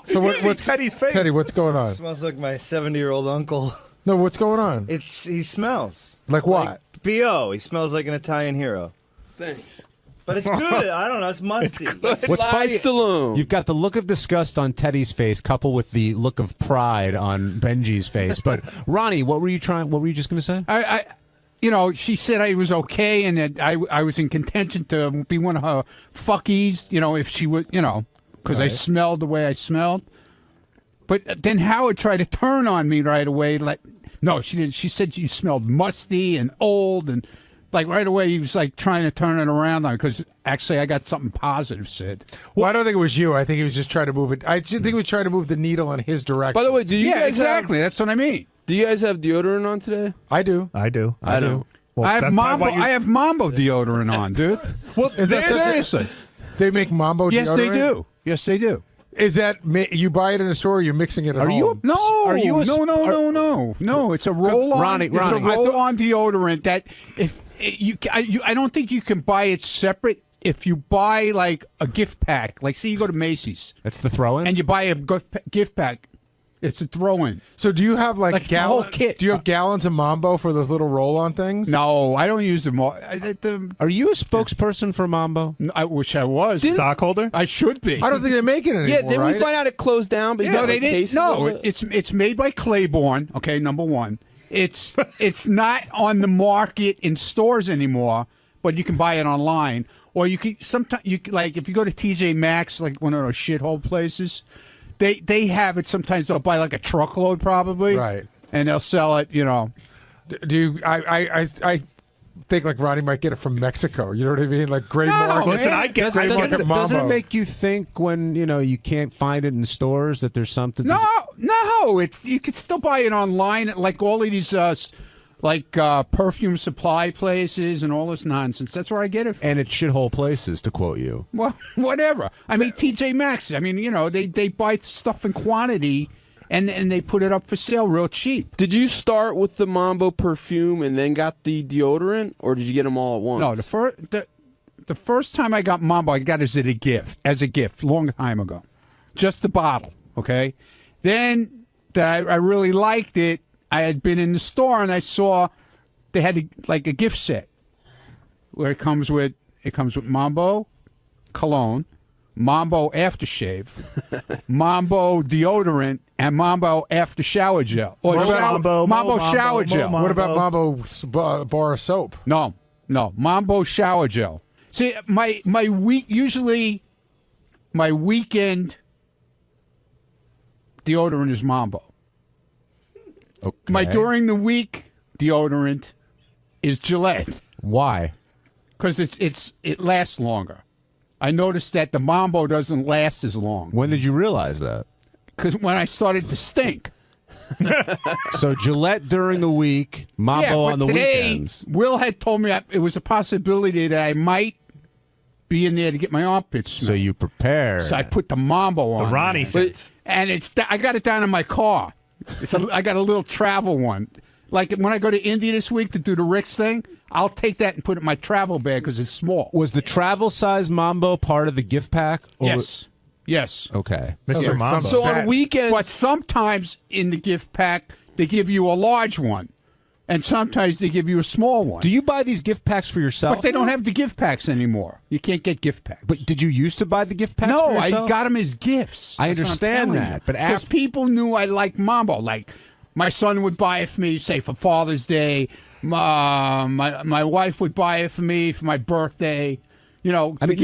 So what's Teddy's face? Teddy, what's going on? Smells like my 70-year-old uncle. No, what's going on? He smells like what? Like B.O. He smells like an Italian hero. Thanks. But it's good. I don't know. It's musty. What's funny? You've got the look of disgust on Teddy's face, coupled with the look of pride on Benji's face. But Ronnie, what were you just going to say? She said I was okay and that I was in contention to be one of her fuckies. If she would, because I smelled the way I smelled. But then Howard tried to turn on me right away. Like, no, she didn't. She said you smelled musty and old and. Like right away, he was like trying to turn it around on because actually I got something positive said. Well, I don't think it was you. I think he was just trying to move it. I just think he was trying to move the needle in his direction. By the way, do you guys exactly? That's what I mean. Do you guys have deodorant on today? I do. I do. I don't. Well, I have Mambo. I have Mambo deodorant on, dude. Well, seriously, they make Mambo. Yes, deodorant? they do. Yes, they do. Is that you buy it in a store? Or you're mixing it at home? No, Are you? No. It's a roll-on. Ronnie, It's a roll-on deodorant that if I don't think you can buy it separate. If you buy like a gift pack, like say you go to Macy's, that's the throw-in, and you buy a gift pack. It's a throw-in. So do you have like the whole kit? Do you have gallons of Mambo for those little roll-on things? No, I don't use them all. Are you a spokesperson for Mambo? I wish I was. Stockholder? I should be. I don't think they're making it anymore. Yeah, didn't we find out it closed down? But no, they didn't. No, it's made by Claiborne. Okay, number one. It's not on the market in stores anymore, but you can buy it online, or you can sometimes like if you go to TJ Maxx, like one of those shithole places. They have it sometimes. They'll buy like a truckload probably, right? And they'll sell it. Do you? I think like Ronnie might get it from Mexico. You know what I mean? Like Gray Market. Listen, I get Gray Market Mambo. Doesn't it make you think when you can't find it in stores that there's something? No. You can still buy it online. Like all of these. Perfume supply places and all this nonsense. That's where I get it from. And it's shithole places, to quote you. Well, whatever. I mean, TJ Maxx. I mean, they buy stuff in quantity and they put it up for sale real cheap. Did you start with the Mambo perfume and then got the deodorant, or did you get them all at once? No, the first time I got Mambo, I got it as a gift, long time ago. Just the bottle, okay? Then I really liked it. I had been in the store and I saw they had a gift set where it comes with Mambo cologne, Mambo aftershave, Mambo deodorant, and Mambo after shower gel. Or Mambo shower gel. What about Mambo bar of soap? No, Mambo shower gel. See, my weekend deodorant is Mambo. Okay. My during the week deodorant is Gillette. Why? Because it lasts longer. I noticed that the Mambo doesn't last as long. When did you realize that? Because when I started to stink. So Gillette during the week, Mambo on the today, weekends. Will had told me it was a possibility that I might be in there to get my armpits smelled. So you prepare. So I put the Mambo on. The Ronnie sense. And I got it down in my car. I got a little travel one. Like when I go to India this week to do the Rick's thing, I'll take that and put it in my travel bag because it's small. Was the travel size Mambo part of the gift pack? Yes. Yes. Okay. Mr. Mambo. So on weekends, but sometimes in the gift pack they give you a large one, and sometimes they give you a small one. Do you buy these gift packs for yourself? But they don't have the gift packs anymore. You can't get gift packs. But did you used to buy the gift packs? No, for I yourself? got them as gifts. I That's what I'm understand telling that, you. but because people knew I liked Mambo. Like my son would buy it for me, say for Father's Day. My wife would buy it for me for my birthday. You know, I mean,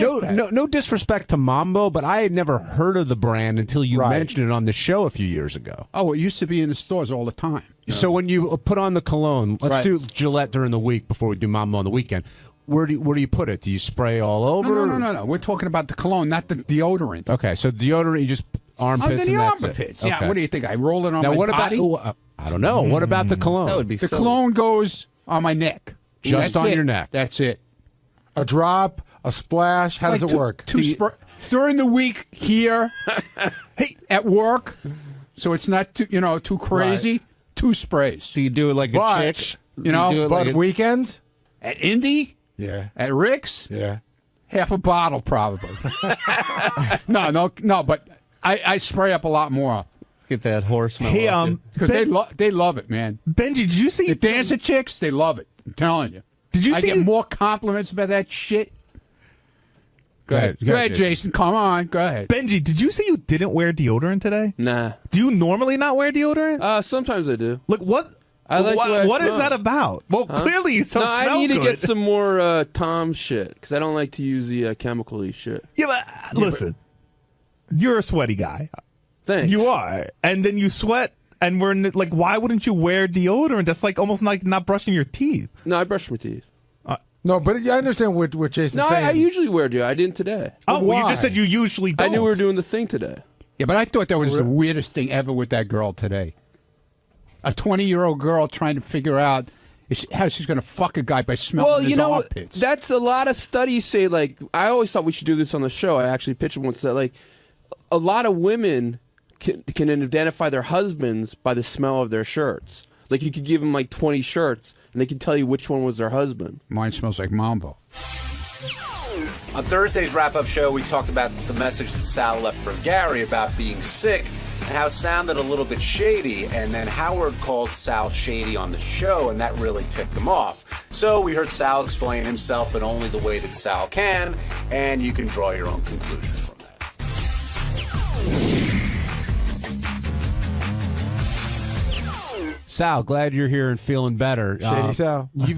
no disrespect to Mambo, but I had never heard of the brand until you mentioned it on the show a few years ago. Oh, it used to be in the stores all the time. So when you put on the cologne, let's Right. do Gillette during the week before we do Mambo on the weekend. Where do you put it? Do you spray all over? No. We're talking about the cologne, not the deodorant. Okay, so deodorant, you just armpits the and that's armpits. it. Yeah. Okay. What do you think? I roll it on Now, my what body? about? I don't know. What about the cologne? That would be the so cologne goes on my neck. Just That's on it. your neck. That's it. A drop, a splash. How does it work? During the week here, at work, so it's not too crazy. Right. 2 sprays. Do you do it like But- a chick? But weekends? At Indy, Yeah. at Rick's, Yeah. half a bottle probably. No. But I spray up a lot more. Get that horse smell. Hey, Because they love it, man. Benji, did you see The dancer chicks? They love it. I'm telling you. Did you I see get more compliments about that shit. Go ahead, Jason. Come on. Go ahead. Benji, did you say you didn't wear deodorant today? Nah. Do you normally not wear deodorant? Sometimes I do. Look, what? I like what is smell. that about? Well, clearly you don't No, I smell need to good. get some more Tom shit because I don't like to use the chemical-y shit. Yeah, but listen, you're a sweaty guy. Thanks. You are, and then you sweat, and like, why wouldn't you wear deodorant? That's like almost like not brushing your teeth. No, I brush my teeth. No, but I understand what Jason's No, saying. I usually wear deodorant. I didn't today. Oh, well, you why? just said you usually don't. I knew we were doing the thing today. Yeah, but I thought that was the weirdest thing ever with that girl today. A 20-year-old girl trying to figure out how she's going to fuck a guy by smelling his armpits. That's a lot of studies say, like, I always thought we should do this on the show. I actually pitched it once that, like, a lot of women can identify their husbands by the smell of their shirts. Like, you could give them, like, 20 shirts, and they can tell you which one was their husband. Mine smells like Mambo. On Thursday's wrap-up show, we talked about the message that Sal left for Gary about being sick and how it sounded a little bit shady, and then Howard called Sal shady on the show, and that really ticked him off. So we heard Sal explain himself in only the way that Sal can, and you can draw your own conclusions from that. Sal, glad you're here and feeling better. Shady Sal. You've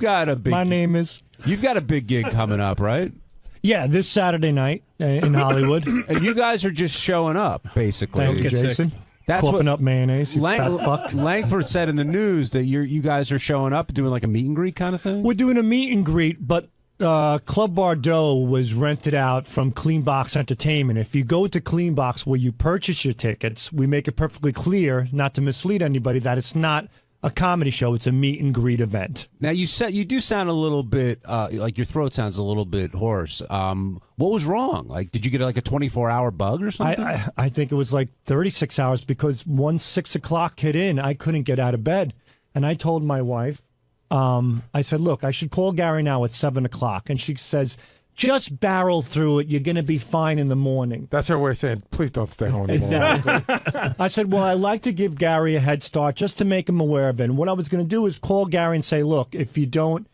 got a big. My name is. You've got a big gig coming up, right? Yeah, this Saturday night in Hollywood. And you guys are just showing up, basically. Thank you, Jason. That's Coughing what up mayonnaise. You fat fuck. Langford said in the news that you guys are showing up doing like a meet and greet kind of thing. We're doing a meet and greet, but Club Bordeaux was rented out from Clean Box Entertainment. If you go to Clean Box where you purchase your tickets, we make it perfectly clear, not to mislead anybody, that it's not a comedy show. It's a meet and greet event. Now you do sound a little bit like your throat sounds a little bit hoarse. What was wrong? Like, did you get like a 24-hour bug or something? I think it was like 36 hours because once 6 o'clock hit in, I couldn't get out of bed. And I told my wife, I said, look, I should call Gary now at 7 o'clock. And she says, just barrel through it. You're going to be fine in the morning. That's her way of saying, please don't stay home anymore. Exactly. I said, well, I like to give Gary a head start just to make him aware of it. And what I was going to do is call Gary and say, look, if you don't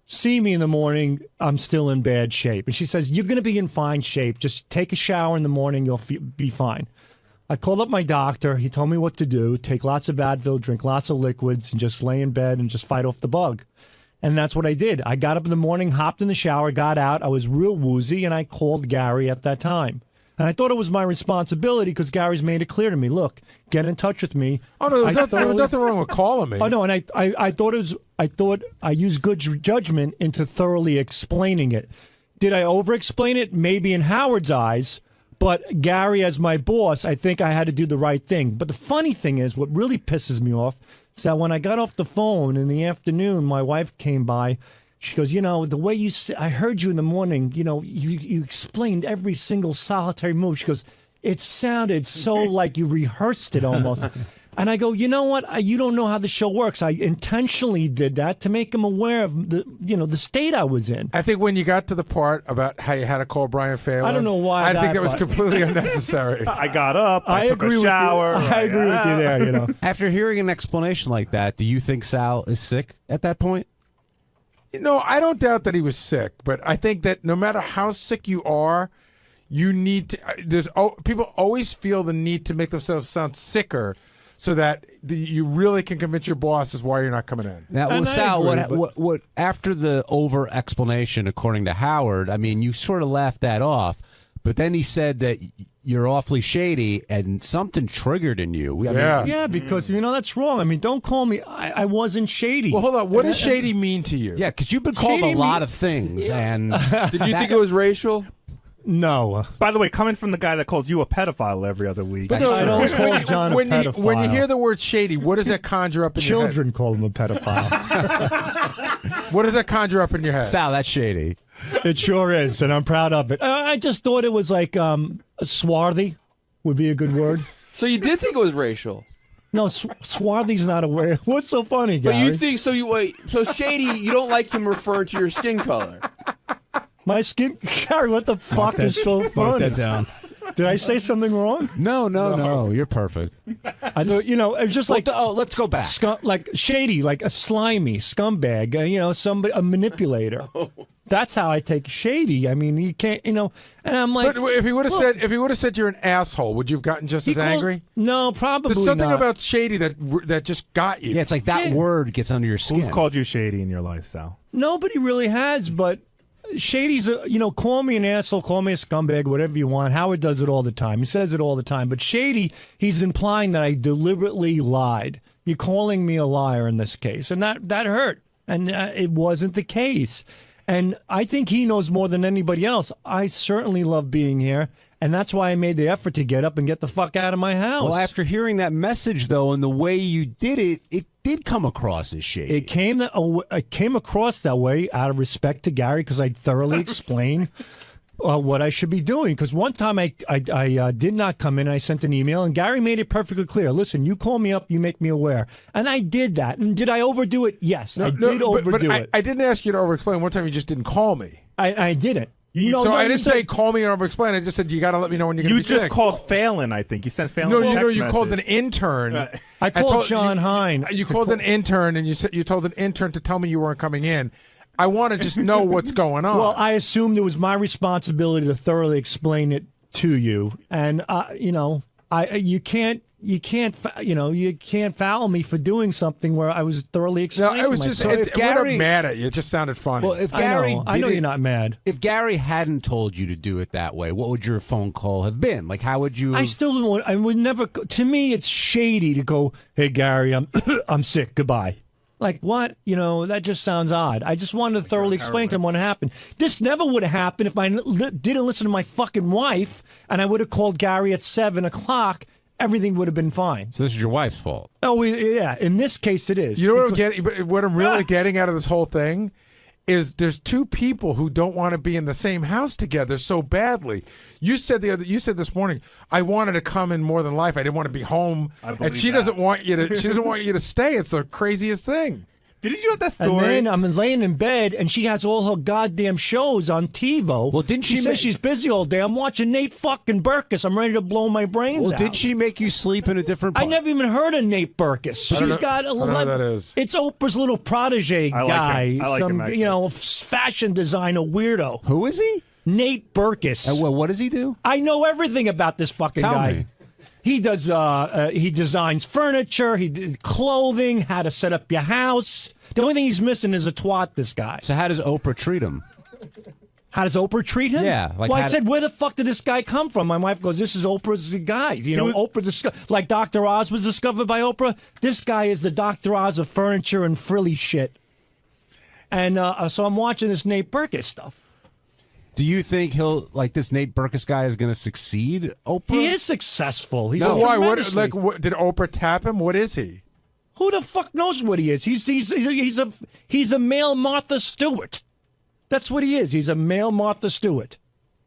see me in the morning, I'm still in bad shape. And she says, you're going to be in fine shape. Just take a shower in the morning. You'll be fine. I called up my doctor. He told me what to do. Take lots of Advil, drink lots of liquids, and just lay in bed and just fight off the bug. And that's what I did. I got up in the morning, hopped in the shower, got out. I was real woozy, and I called Gary at that time. And I thought it was my responsibility because Gary's made it clear to me, look, get in touch with me. Oh, no, there was nothing wrong with calling me. Oh, no, and I thought I used good judgment into thoroughly explaining it. Did I over-explain it? Maybe in Howard's eyes. But Gary, as my boss, I think I had to do the right thing. But the funny thing is, what really pisses me off is that when I got off the phone in the afternoon, my wife came by. She goes, the way you I heard you in the morning, you explained every single solitary move. She goes, it sounded so like you rehearsed it almost. And I go, you know what? You don't know how the show works. I intentionally did that to make him aware of the state I was in. I think when you got to the part about how you had to call Brian Phelan, I don't know why. I think that was completely unnecessary. I got up. I took agree a shower. I agree with you there. After hearing an explanation like that, do you think Sal is sick at that point? I don't doubt that he was sick, but I think that no matter how sick you are, you need to. People always feel the need to make themselves sound sicker, so that you really can convince your bosses why you're not coming in. Now, Sal, what after the over explanation, according to Howard, I mean, you sort of laughed that off, but then he said that you're awfully shady and something triggered in you. Yeah, because that's wrong. I mean, don't call me. I wasn't shady. Well, hold on. What does shady mean to you? Yeah, because you've been called a lot of things, and did you think it was racial? No. By the way, coming from the guy that calls you a pedophile every other week. But I don't call John a pedophile. When you hear the word shady, what does that conjure up in your head? Children call him a pedophile. What does that conjure up in your head? Sal, that's shady. It sure is, and I'm proud of it. I just thought it was like swarthy would be a good word. So you did think it was racial? No, swarthy's not a word. What's so funny, Gary? But you think so shady, you don't like him referring to your skin color. My skin, Gary, what the fuck is so funny? Mark that down. Did I say something wrong? No. You're perfect. I thought, it's just like let's go back. Like shady, like a slimy scumbag. Somebody, a manipulator. That's how I take shady. I mean, you can't, and I'm like. But if he would have said you're an asshole, would you have gotten just as angry? No, probably. There's something not. about shady that just got you. Yeah, it's like that word gets under your skin. Who's called you shady in your life, Sal? Nobody really has, but. Shady's, call me an asshole, call me a scumbag, whatever you want. Howard does it all the time. He says it all the time. But Shady, he's implying that I deliberately lied. You're calling me a liar in this case. And that hurt. And it wasn't the case. And I think he knows more than anybody else. I certainly love being here. And that's why I made the effort to get up and get the fuck out of my house. Well, after hearing that message, though, and the way you did it, it did come across as shady. It came across that way out of respect to Gary because I thoroughly explained what I should be doing. Because one time I did not come in. I sent an email, and Gary made it perfectly clear. Listen, you call me up, you make me aware. And I did that. And did I overdo it? Yes, I did overdo it. I didn't ask you to over-explain. One time you just didn't call me. I didn't. I didn't say call me or over-explain. I just said you got to let me know when you're going to be sick. You just called Phelan, I think. You sent Phelan a text you message. called an intern. I called John Hine. You called an intern, and you told an intern to tell me you weren't coming in. I want to just know what's going on. Well, I assumed it was my responsibility to thoroughly explain it to you, and you can't foul me for doing something where I was thoroughly explaining. No, I was just Gary mad at you. It just sounded funny. Well, if Gary, I know you're not mad. If Gary hadn't told you to do it that way, what would your phone call have been? Like, how would you? I would never. To me, it's shady to go, "Hey, Gary, I'm sick. Goodbye." Like, what? That just sounds odd. I just wanted to thoroughly explain to him what happened. This never would have happened if I didn't listen to my fucking wife, and I would have called Gary at 7 o'clock. Everything would have been fine. So this is your wife's fault. Oh, yeah. In this case, it is. You know what I'm getting? What I'm really getting out of this whole thing is there's two people who don't want to be in the same house together so badly. You said this morning, I wanted to come in more than life. I didn't want to be home, and she doesn't want you to. She doesn't want you to stay. It's the craziest thing. Did you have that story? And then I'm laying in bed, and she has all her goddamn shows on TiVo. Well, didn't she says she's busy all day. I'm watching Nate fucking Berkus. I'm ready to blow my brains out. Well, did she make you sleep in a different? I never even heard of Nate Berkus. She's got a I don't know who that is. It's Oprah's little protege guy. I like him, fashion designer weirdo. Who is he? Nate Berkus. What does he do? I know everything about this fucking guy. Me. He does. He designs furniture. He did clothing. How to set up your house. The only thing he's missing is a twat. This guy. So how does Oprah treat him? How does Oprah treat him? Yeah. I said, where the fuck did this guy come from? My wife goes, this is Oprah's guy. Oprah, like Dr. Oz was discovered by Oprah. This guy is the Dr. Oz of furniture and frilly shit. And so I'm watching this Nate Berkus stuff. Do you think he'll like this Nate Berkus guy is going to succeed? Oprah? He is successful. He's no, why? What? tremendously- What, did Oprah tap him? What is he? Who the fuck knows what he is? He's a male Martha Stewart. That's what he is. He's a male Martha Stewart.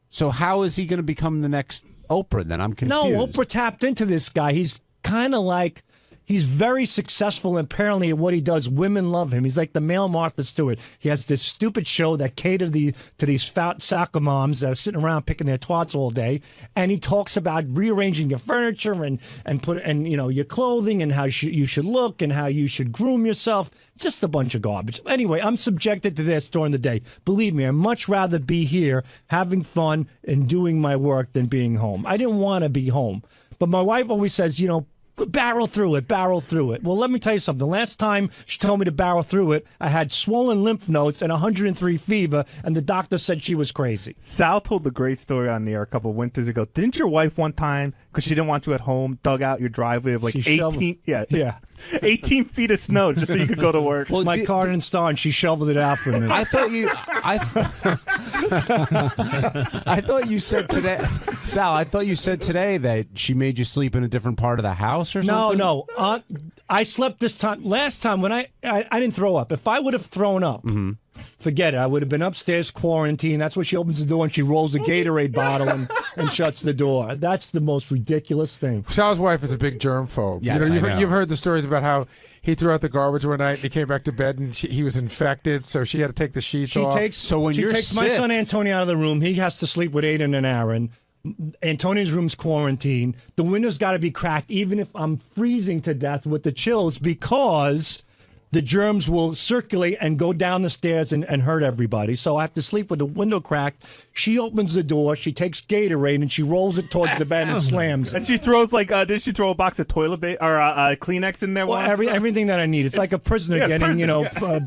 So how is he going to become the next Oprah? Then I'm confused. No, Oprah tapped into this guy. He's kind of like. He's very successful, and apparently at what he does, women love him. He's like the male Martha Stewart. He has this stupid show that catered to these fat soccer moms that are sitting around picking their twats all day, and he talks about rearranging your furniture and your clothing and how you should look and how you should groom yourself. Just a bunch of garbage. Anyway, I'm subjected to this during the day. Believe me, I'd much rather be here having fun and doing my work than being home. I didn't want to be home, but my wife always says, barrel through it, barrel through it. Well, let me tell you something. Last time she told me to barrel through it, I had swollen lymph nodes and 103 fever, and the doctor said she was crazy. Sal told a great story on the air a couple of winters ago. Didn't your wife one time, because she didn't want you at home, dug out your driveway of like She 18, yeah, 18 feet of snow just so you could go to work? Well, my car didn't start, and she shoveled it out for me. I thought you said today, Sal. I thought you said today that she made you sleep in a different part of the house or something. No. I slept this time. Last time when I didn't throw up. If I would have thrown up, forget it. I would have been upstairs quarantined. That's where she opens the door and she rolls a Gatorade bottle and shuts the door. That's the most ridiculous thing. Sal's wife is a big germ phobe. Yes, You've heard the stories about how he threw out the garbage one night and he came back to bed and he was infected, so she had to take the sheets off. She takes my son Antonio out of the room. He has to sleep with Aiden and Aaron. Antonio's room's quarantined. The window's got to be cracked, even if I'm freezing to death with the chills, because the germs will circulate and go down the stairs and hurt everybody. So I have to sleep with the window cracked. She opens the door, she takes Gatorade, and she rolls it towards the bed and slams it. And she throws did she throw a box of toilet paper or Kleenex in there? Well, everything that I need. It's like a prisoner getting,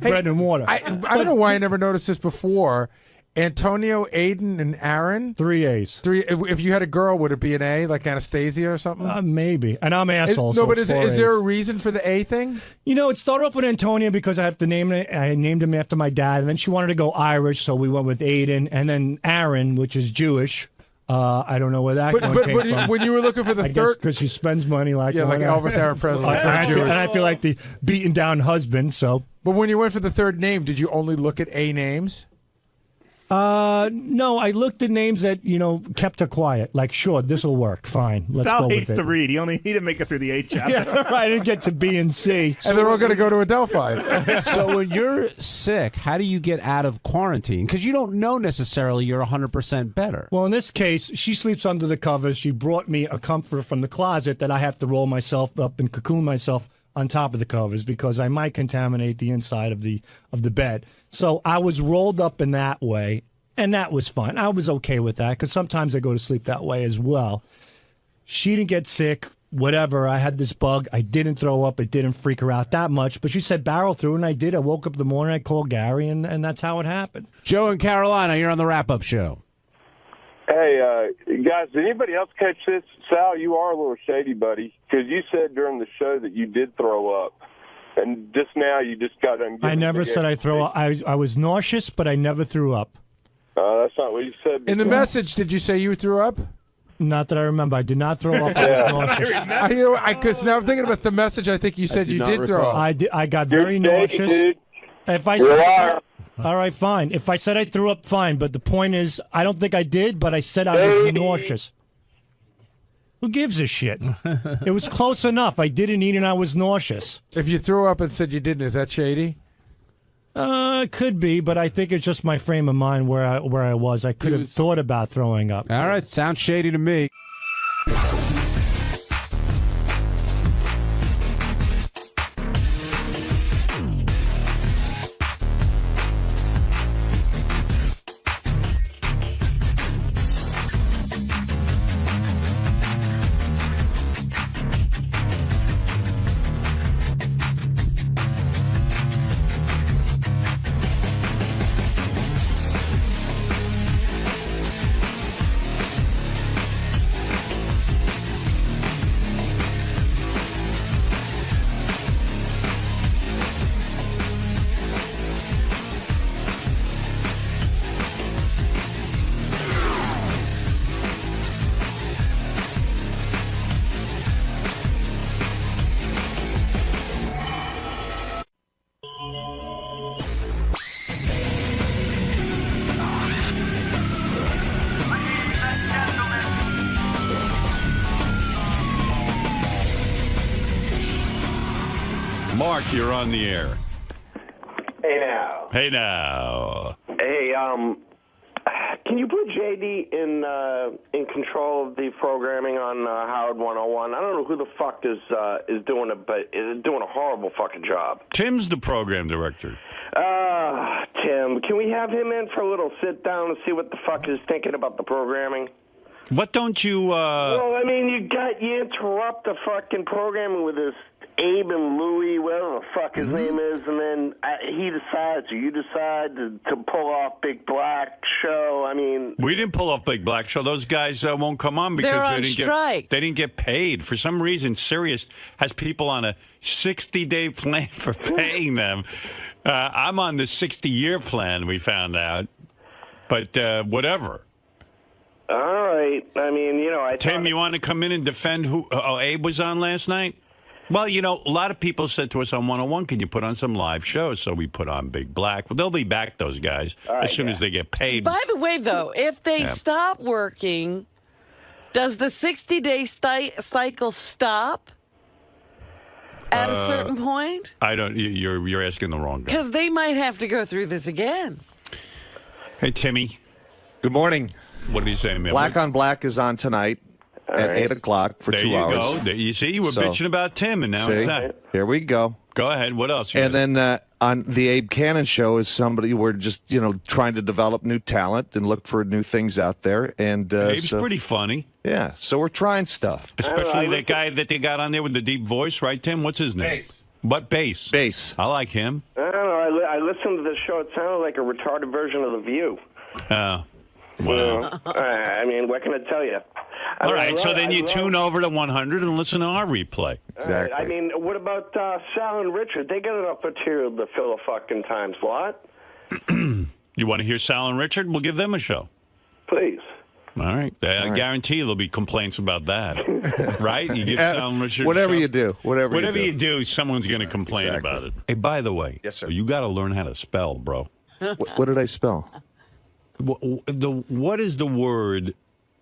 bread and water. I don't know why I never noticed this before. Antonio, Aiden, and Aaron. 3 A's. If you had a girl, would it be an A, like Anastasia or something? Maybe. And I'm asshole. No, but is there a reason for the A thing? It started off with Antonio because I named him after my dad, and then she wanted to go Irish, so we went with Aiden, and then Aaron, which is Jewish. I don't know where that came from. When you were looking for the third, because she spends money like Elvis Aaron Presley. and I feel like the beaten down husband. So, but when you went for the third name, did you only look at A names? No, I looked at names that, kept her quiet. Like, sure, this will work. Fine. Let's Sal go with hates it. to read. He didn't make it through the A chapter. Yeah, right. I didn't get to B and C. And they're all going to go to Adelphi. So when you're sick, how do you get out of quarantine? Because you don't know necessarily you're 100% better. Well, in this case, she sleeps under the covers. She brought me a comforter from the closet that I have to roll myself up and cocoon myself on top of the covers because I might contaminate the inside of the bed. So I was rolled up in that way, and that was fine. I was okay with that because sometimes I go to sleep that way as well. She didn't get sick, whatever. I had this bug. I didn't throw up. It didn't freak her out that much. But she said barrel through, and I did. I woke up in the morning. I called Gary, and that's how it happened. Joe in Carolina, you're on the wrap-up show. Hey, guys, did anybody else catch this? Sal, you are a little shady, buddy, because you said during the show that you did throw up. And just now you just got done. I never said I throw up. I was nauseous, but I never threw up. That's not what you said. In the message, did you say you threw up? Not that I remember. I did not throw up. I was nauseous. Because now I'm thinking about the message. I think you said you did throw up. I got very nauseous. Dude. If I said, all right, fine. If I said I threw up, fine. But the point is, I don't think I did, but I said I was nauseous. Who gives a shit? It was close enough. I didn't eat and I was nauseous. If you threw up and said you didn't, is that shady? It could be, but I think it's just my frame of mind where I was. I could have thought about throwing up. All right, sounds shady to me. Mark, you're on the air. Hey now. Hey now. Hey, can you put JD in control of the programming on Howard 101? I don't know who the fuck is doing it, but is doing a horrible fucking job. Tim's the program director. Tim, can we have him in for a little sit down and see what the fuck he's thinking about the programming? What don't you? Well, I mean, you interrupt the fucking programming with this Abe and Louie, whatever the fuck his name is, and then he decides, or you decide to pull off Big Black Show. I mean, We didn't pull off Big Black Show. Those guys won't come on because They're on they didn't strike. they didn't get paid. For some reason, Sirius has people on a 60-day plan for paying them. I'm on the 60-year plan, we found out. But whatever. all right. I mean, Tim, you want to come in and defend who? Abe was on last night? Well, a lot of people said to us on 101, can you put on some live shows? So we put on Big Black. Well, they'll be back, those guys, as soon as they get paid. By the way, though, if they stop working, does the 60-day cycle stop at a certain point? I don't. You're asking the wrong guy. Because they might have to go through this again. Hey, Timmy. Good morning. What are you saying, man? Black on Black is on tonight at 8 o'clock for 2 hours. There you go. You see, you were bitching about Tim, and now it's that. Here we go. Go ahead. What else? And then on the Abe Cannon show is somebody we're just trying to develop new talent and look for new things out there. And Abe's pretty funny. Yeah, so we're trying stuff. Especially that guy that they got on there with the deep voice, right, Tim? What's his name? Bass. What Bass? Bass. I like him. I don't know. I listened to the show. It sounded like a retarded version of The View. Well. I mean, what can I tell you? All right, so then you tune over to 100 and listen to our replay. Exactly. I mean, what about Sal and Richard? They got enough material to fill a fucking time slot. You want to hear Sal and Richard? We'll give them a show. Please. All right. I guarantee there'll be complaints about that. Right? You give Sal and Richard whatever a show. you do. Whatever you do, someone's going to complain about it. Hey, by the way, yes, sir. You got to learn how to spell, bro. What did I spell? What is the word?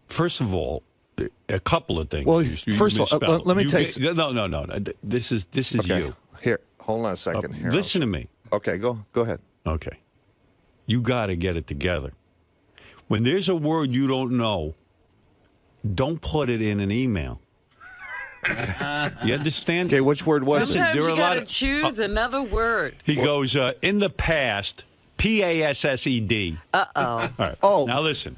First of all, a couple of things. Well, you first of all, misspelled. let me tell you. No. This is Okay. you. Here, hold on a second. Here, listen to me. Okay, go ahead. Okay. You got to get it together. When there's a word you don't know, don't put it in an email. You understand? Okay, which word was Sometimes it? you got to choose another word. He goes, in the past, PASSED. Uh-oh. All right. Oh. Now listen.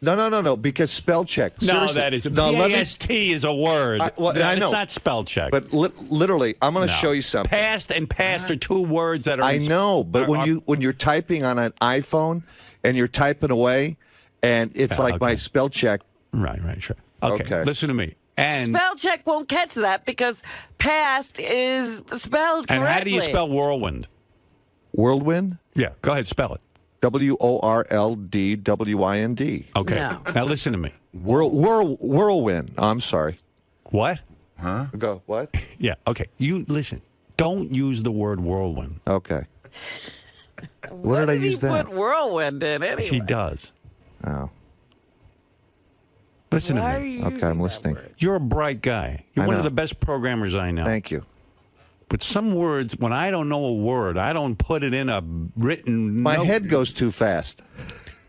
No, because spell check. No, Seriously. that is. No, let me- PAST is a word. I know. It's not spell check. But literally, I'm going to show you something. Past and past are two words that are. I know, but when you're typing on an iPhone and you're typing away, and it's like my spell check. Right, sure. Okay. Listen to me. And spell check won't catch that because past is spelled correctly. And how do you spell whirlwind? Whirlwind? Yeah, go ahead, spell it. WORLDWIND. Okay. No. Now listen to me. Whirlwind. Oh, I'm sorry. What? Huh? Go. What? Yeah. Okay. You listen. Don't use the word whirlwind. Okay. What did I use that? Put whirlwind in anyway. He does. Oh. Listen Why to me. Okay, I'm listening. You're a bright guy. You're one of the best programmers I know. Thank you. But some words, when I don't know a word, I don't put it in a written My note. head goes too fast.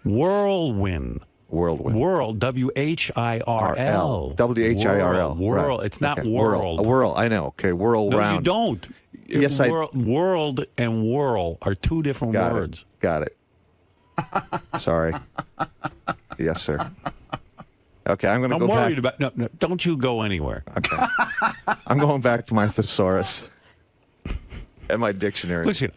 Whirlwind. Whirlwind. Whirl. WHIRL. WHIRL. Whirl. Right. It's not Okay. world. Whirl. I know. Okay. Whirl No, round. you don't. Yes, World and whirl are two different words. Got it. Sorry. Yes, sir. Okay, I'm going to go back. I'm worried about. No, don't you go anywhere. Okay. I'm going back to my thesaurus and my dictionary. Listen,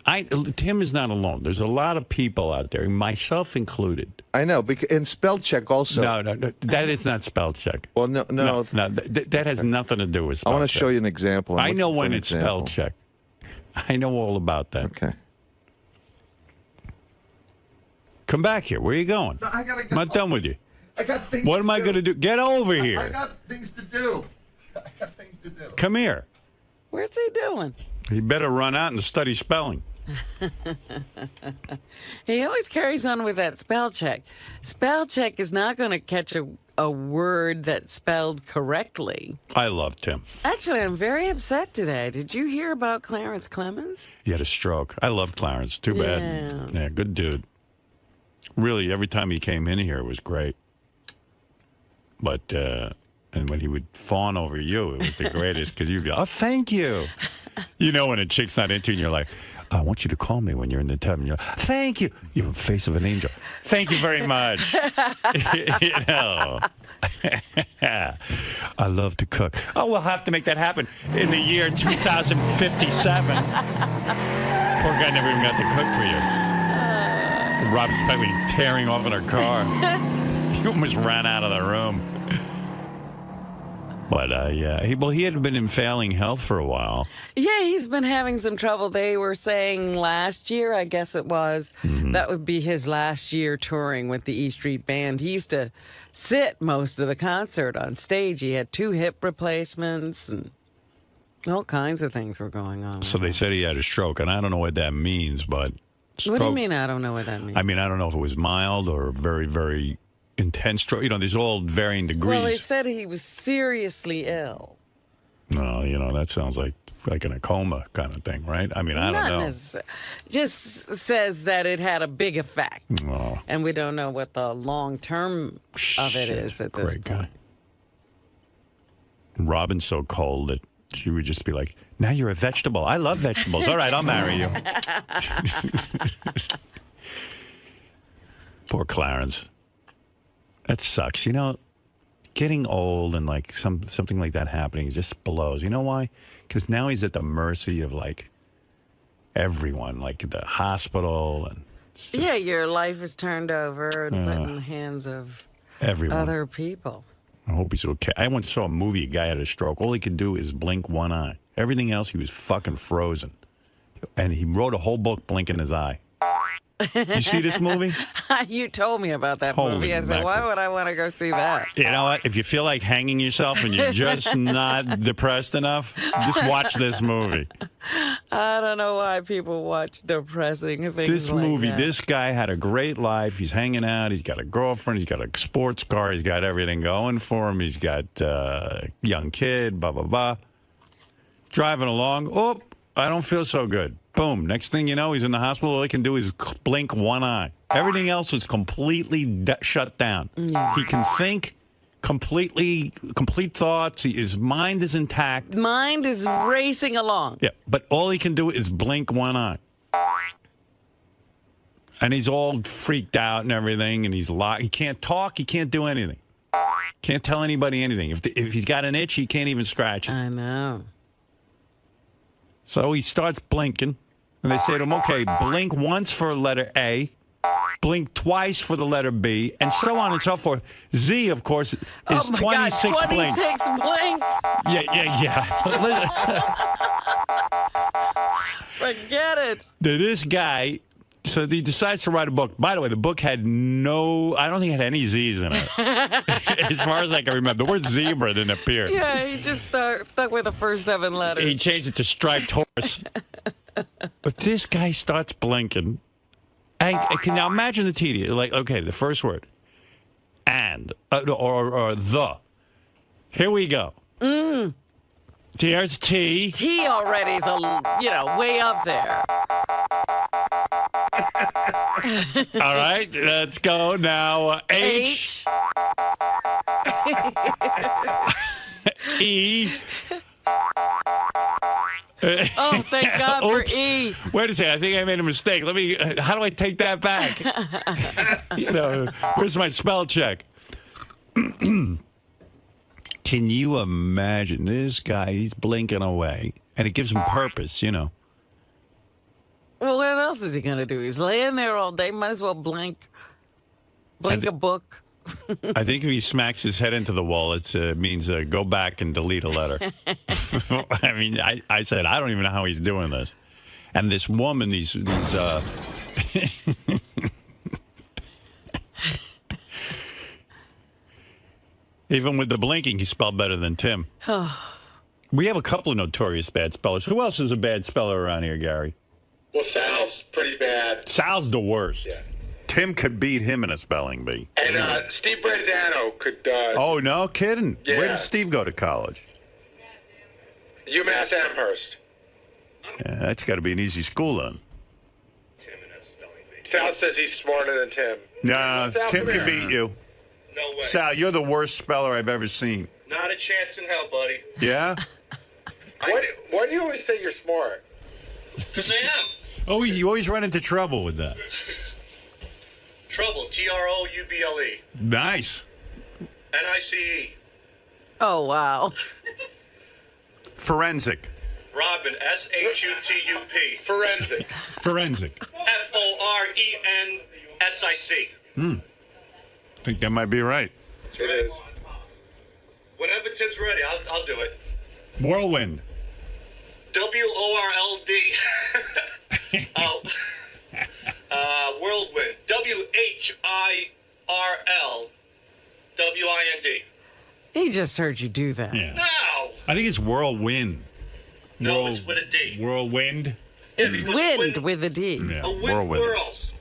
Tim is not alone. There's a lot of people out there, myself included. I know, and spell check also. No, that is not spell check. Well, no. That has nothing to do with spell check. I want to show you an example. I know when it's spell check. I know all about that. Okay. Come back here. Where are you going? No, I gotta go. I'm not done with you. I got things What am I going to do? Get over I here. got things to do. Come here. Where's he doing? You better run out and study spelling. He always carries on with that spell check. Spell check is not going to catch a word that's spelled correctly. I love Tim. Actually, I'm very upset today. Did you hear about Clarence Clemens? He had a stroke. I love Clarence. Too bad. Yeah, good dude. Really, every time he came in here, it was great. But, and when he would fawn over you, it was the greatest, because you'd be, oh, thank you. You know when a chick's not into you, and you're like, I want you to call me when you're in the tub. And you're like, thank you. You're the face of an angel. Thank you very much. You know. I love to cook. Oh, we'll have to make that happen in the year 2057. Poor guy never even got to cook for you. Robin's probably tearing off in her car. He almost ran out of the room. But, yeah, he had been in failing health for a while. Yeah, he's been having some trouble. They were saying last year, I guess it was, that would be his last year touring with the E Street Band. He used to sit most of the concert on stage. He had 2 hip replacements and all kinds of things were going on. So they said he had a stroke, and I don't know what that means, but... What do you mean I don't know what that means? I mean, I don't know if it was mild or very, very... intense stroke. You know, there's all varying degrees. Well, they said he was seriously ill. No, you know, that sounds like in a coma kind of thing, right? I mean, I don't know. Just says that it had a big effect. Oh. And we don't know what the long term of it is at this point. Guy. Robin's so cold that she would just be like, now you're a vegetable. I love vegetables. All right, I'll marry you. Poor Clarence. That sucks. You know, getting old and like something like that happening just blows. You know why? Because now he's at the mercy of like everyone, like the hospital and. Yeah, your life is turned over and put in the hands of everyone. Other people. I hope he's okay. I once saw a movie. A guy had a stroke. All he could do is blink one eye. Everything else, he was fucking frozen. And he wrote a whole book blinking his eye. You see this movie? You told me about that Holy movie. I said, mackerel. why would I want to go see that? You know what? If you feel like hanging yourself and you're just not depressed enough, just watch this movie. I don't know why people watch depressing things This like movie, that. this guy had a great life. He's hanging out. He's got a girlfriend. He's got a sports car. He's got everything going for him. He's got a young kid, blah, blah, blah. Driving along. Oh, I don't feel so good. Boom. Next thing you know, he's in the hospital. All he can do is blink one eye. Everything else is completely shut down. Yeah. He can think complete thoughts. His mind is intact. Mind is racing along. Yeah, but all he can do is blink one eye. And he's all freaked out and everything, and he's locked. He can't talk. He can't do anything. Can't tell anybody anything. If he's got an itch, he can't even scratch it. I know. So he starts blinking, and they say to him, okay, blink once for letter A, blink twice for the letter B, and so on and so forth. Z, of course, is 26 God, 26 blinks. blinks. Yeah. Forget it. This guy, so he decides to write a book. By the way, the book had I don't think it had any Z's in it. As far as I can remember. The word zebra didn't appear. Yeah, he just stuck with the first 7 letters. He changed it to striped horse. But this guy starts blinking. And can now imagine the tedious. Like, okay, the first word. And. Or the. Here we go. There's T. T already is, way up there. All right, let's go now. H. E. Oh, thank God for E. Wait a second. I think I made a mistake. Let me. How do I take that back? Where's my spell check? Can you imagine this guy? He's blinking away, and it gives him purpose, Well, what else is he going to do? He's laying there all day. Might as well blink a book. I think if he smacks his head into the wall, it means go back and delete a letter. I mean, I said, I don't even know how he's doing this. And this woman, these even with the blinking, he spelled better than Tim. We have a couple of notorious bad spellers. Who else is a bad speller around here, Gary? Well, Sal, Sal's pretty bad. Sal's the worst. Yeah. Tim could beat him in a spelling bee. And Steve Brandano could. Oh, no kidding. Yeah. Where did Steve go to college? UMass Amherst. Yeah, that's got to be an easy school then. Sal says he's smarter than Tim. Nah, Sal, Tim come can here. beat you. No way. Sal, you're the worst speller I've ever seen. Not a chance in hell, buddy. Yeah? Why do you always say you're smart? Because I am. You always run into trouble with that. Trouble. Trouble. Nice. NICE. Oh, wow. Forensic. Robin. SHUTUP. Forensic. Forensic. FORENSIC. I think that might be right. It is. Whenever Tim's ready, I'll do it. Whirlwind. WORLD. Oh. Whirlwind. WHIRLWIND. He just heard you do that. Yeah. No. I think it's whirlwind. No, it's with a D. Whirlwind. It's wind with a D. Yeah, A wind whirlwind. whirls.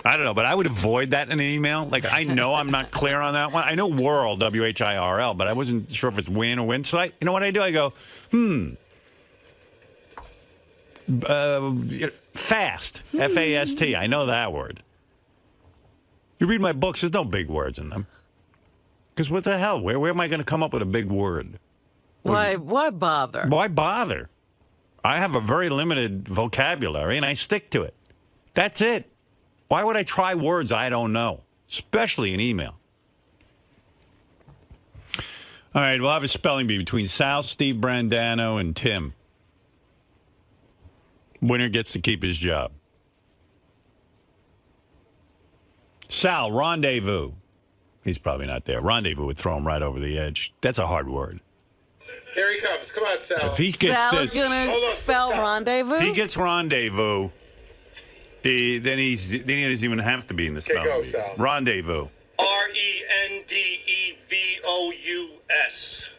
I don't know, but I would avoid that in an email. Like, I know I'm not clear on that one. I know whirl, WHIRL, but I wasn't sure if it's win or wind. So, you know what I do? I go, fast, F-A-S-T. I know that word. You read my books, there's no big words in them. Because what the hell? Where am I going to come up with a big word? Why bother? Why bother? I have a very limited vocabulary, and I stick to it. That's it. Why would I try words I don't know, especially in email? All right, we'll have a spelling bee between Sal, Steve Brandano, and Tim. Winner gets to keep his job. Sal, rendezvous. He's probably not there. Rendezvous would throw him right over the edge. That's a hard word. Here he comes. Come on, Sal. If he gets Sal's going to spell rendezvous? He gets rendezvous. Then he doesn't even have to be in the spelling go, bee. Sal. Rendezvous. RENDEVOUS.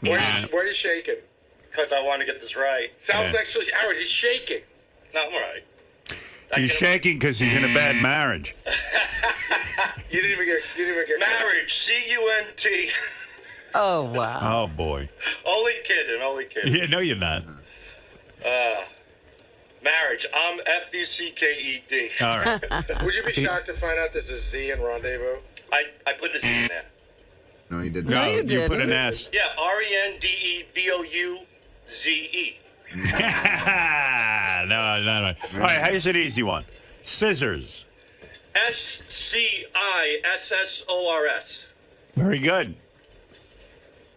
Where are you shaking? Because I want to get this right. Sal's actually, Howard, he's shaking. No, I'm all right. He's shaking because he's in a bad marriage. You didn't even get Marriage. CUNT. Oh, wow. Oh, boy. Only kidding. Yeah, no, you're not. Marriage. I'm FUCKED. All right. Would you be shocked to find out there's a Z in rendezvous? I put a Z in there. No, you didn't. No, you put an S. Yeah, RENDEVOUZE. No. All right, here's an easy one. Scissors. SCISSORS. Very good.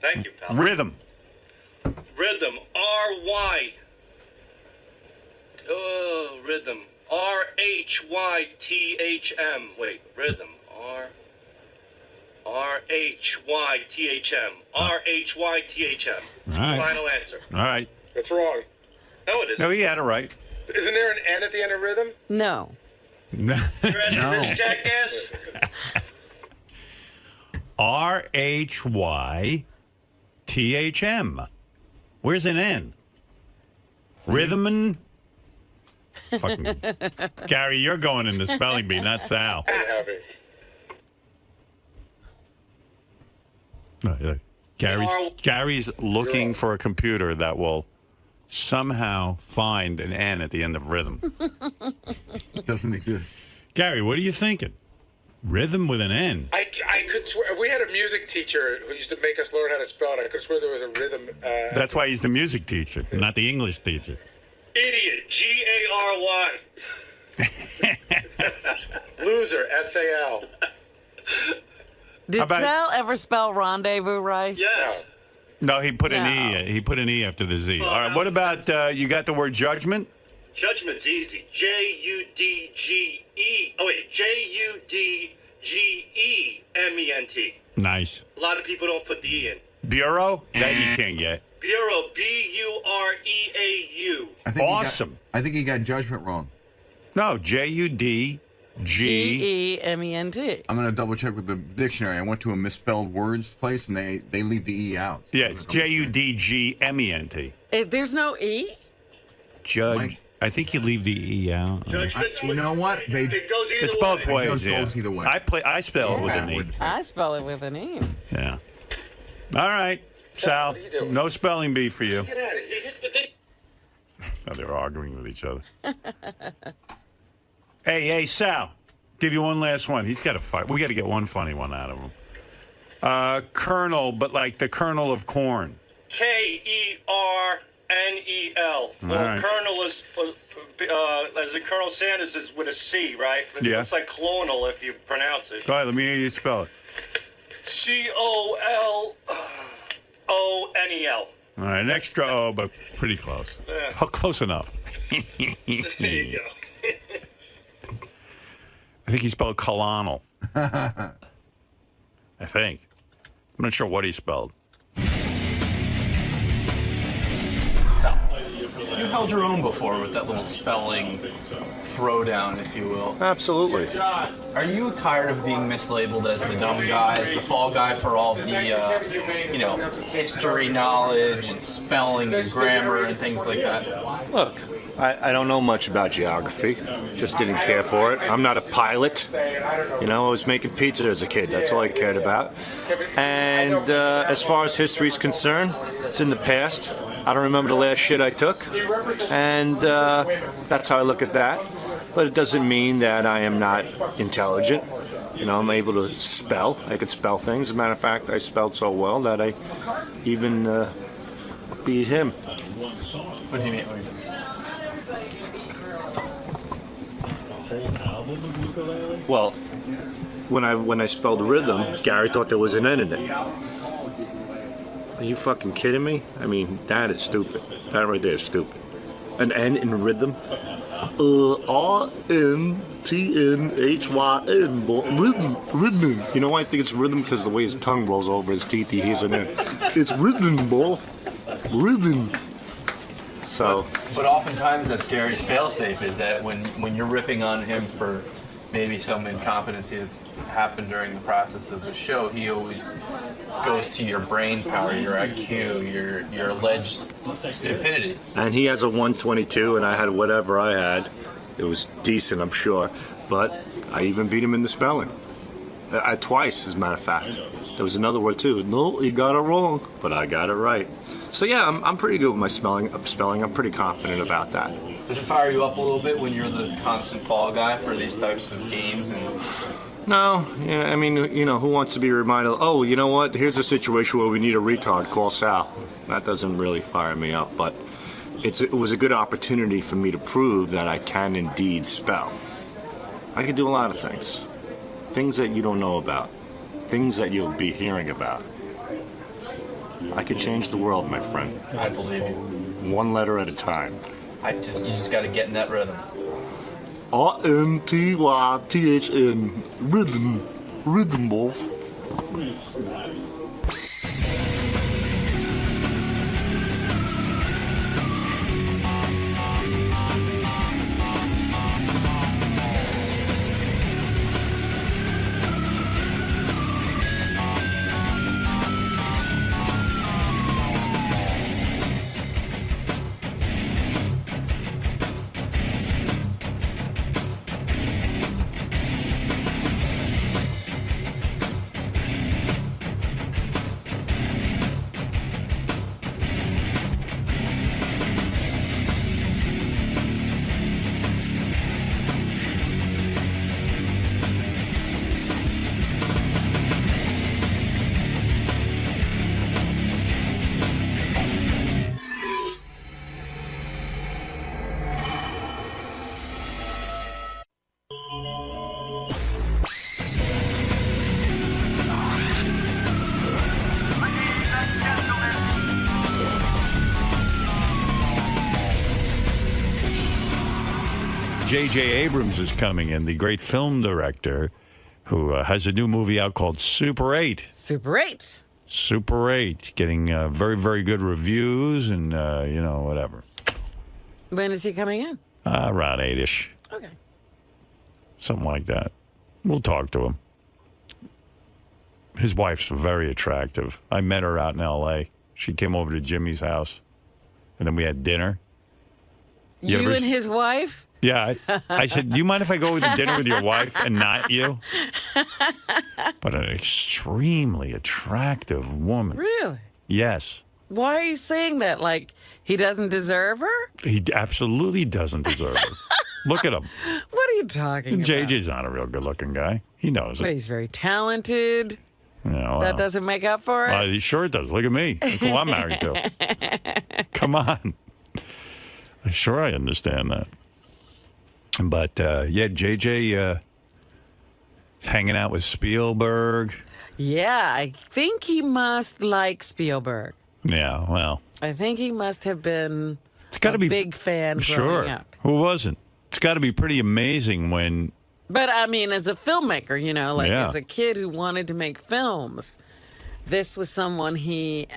Thank you, pal. Rhythm. Rhythm. RY. Oh, rhythm. RHYTHM. Wait, rhythm. RHYTHM. RHYTHM. All right. Final answer. All right. That's wrong. No, it isn't. No, he had it right. Isn't there an N at the end of rhythm? No. No. You're at the wrist, jackass? RHYTHM. Where's an N? Rhythm and... Fucking... Gary, you're going in the spelling bee, not Sal. No, look. Gary's looking for a computer that will somehow find an N at the end of rhythm. Doesn't exist. Gary, what are you thinking? Rhythm with an N. I could swear we had a music teacher who used to make us learn how to spell it. I could swear there was a rhythm. That's why he's the music teacher, not the English teacher. Idiot. GARY. Loser. SAL. Did Sal ever spell rendezvous right? Yes. No, he put an E. He put an E after the Z. All right. What about you got the word judgment? Judgment's easy. JUDGE. Oh wait, JUDGEMENT. Nice. A lot of people don't put the E in. Bureau? That you can't get. Bureau. BUREAU. Awesome. I think he got judgment wrong. No, JUDGEMENT. I'm going to double check with the dictionary. I went to a misspelled words place, and they leave the E out. Yeah, it's JUDGMENT. There's no E? I think you leave the E out. You know what? It's both ways. It Yeah. goes either way. I spell it with an E. I spell it with an E. Yeah. All right, Sal. No spelling bee for you. Get out of here. Oh, they're arguing with each other. Hey, Sal. Give you one last one. He's got to fight. We got to get one funny one out of him. Colonel, but like the kernel of corn. Kernel. Well, right. Colonel is, as the Colonel Sanders is with a C, right? It Yeah. looks like clonal if you pronounce it. Go ahead, let me hear you spell it. Colonel. All right, an extra O, but pretty close. Yeah. Close enough. There you go. I think he spelled colonel. I think. I'm not sure what he spelled. You held your own before with that little spelling throwdown, if you will. Absolutely. Are you tired of being mislabeled as the dumb guy, as the fall guy for all the, history knowledge and spelling and grammar and things like that? Look, I don't know much about geography. Just didn't care for it. I'm not a pilot. I was making pizza as a kid. That's all I cared about. And as far as history's concerned, it's in the past. I don't remember the last shit I took. And that's how I look at that. But it doesn't mean that I am not intelligent. I'm able to spell. I could spell things. As a matter of fact, I spelled so well that I even beat him. What do you mean? Well, when I spelled rhythm, Gary thought there was an N in it. Are you fucking kidding me? I mean, that is stupid. That right there is stupid. An N in rhythm? RMTNHYN. Rhythm. You know why I think it's rhythm? Because the way his tongue rolls over his teeth, he hears an N. It's rhythm, boy. Rhythm. So. But oftentimes that's Gary's failsafe, is that when you're ripping on him for maybe some incompetency that's happened during the process of the show, he always goes to your brain power, your IQ, your alleged stupidity. And he has a 122, and I had whatever I had. It was decent, I'm sure. But I even beat him in the spelling. Twice, as a matter of fact. There was another word, too. No, you got it wrong, but I got it right. So, yeah, I'm pretty good with my spelling. I'm pretty confident about that. Does it fire you up a little bit when you're the constant fall guy for these types of games? No, I mean, who wants to be reminded, oh, you know what, here's a situation where we need a retard, call Sal. That doesn't really fire me up, but it was a good opportunity for me to prove that I can indeed spell. I could do a lot of things. Things that you don't know about. Things that you'll be hearing about. I could change the world, my friend. I believe you. One letter at a time. You just got to get in that rhythm. RMTYTHN. Rhythm. Rhythm, boy. J.J. Abrams is coming in, the great film director who has a new movie out called Super 8. Super 8. Super 8, getting very, very good reviews and, whatever. When is he coming in? Around 8-ish. Okay. Something like that. We'll talk to him. His wife's very attractive. I met her out in L.A. She came over to Jimmy's house, and then we had dinner. You and his wife? Yeah. I said, do you mind if I go to dinner with your wife and not you? But an extremely attractive woman. Really? Yes. Why are you saying that? Like, he doesn't deserve her? He absolutely doesn't deserve her. Look at him. What are you talking about? JJ's not a real good-looking guy. He knows Well, it. he's very talented. Yeah, That doesn't make up for it? He sure does. Look at me. Look who I'm married to. Come on. Sure, I understand that. But, JJ hanging out with Spielberg. Yeah, I think he must like Spielberg. Yeah, well. I think he must have been a big fan Sure. growing up. Who wasn't? It's got to be pretty amazing when... But, I mean, as a filmmaker, Yeah. as a kid who wanted to make films, this was someone he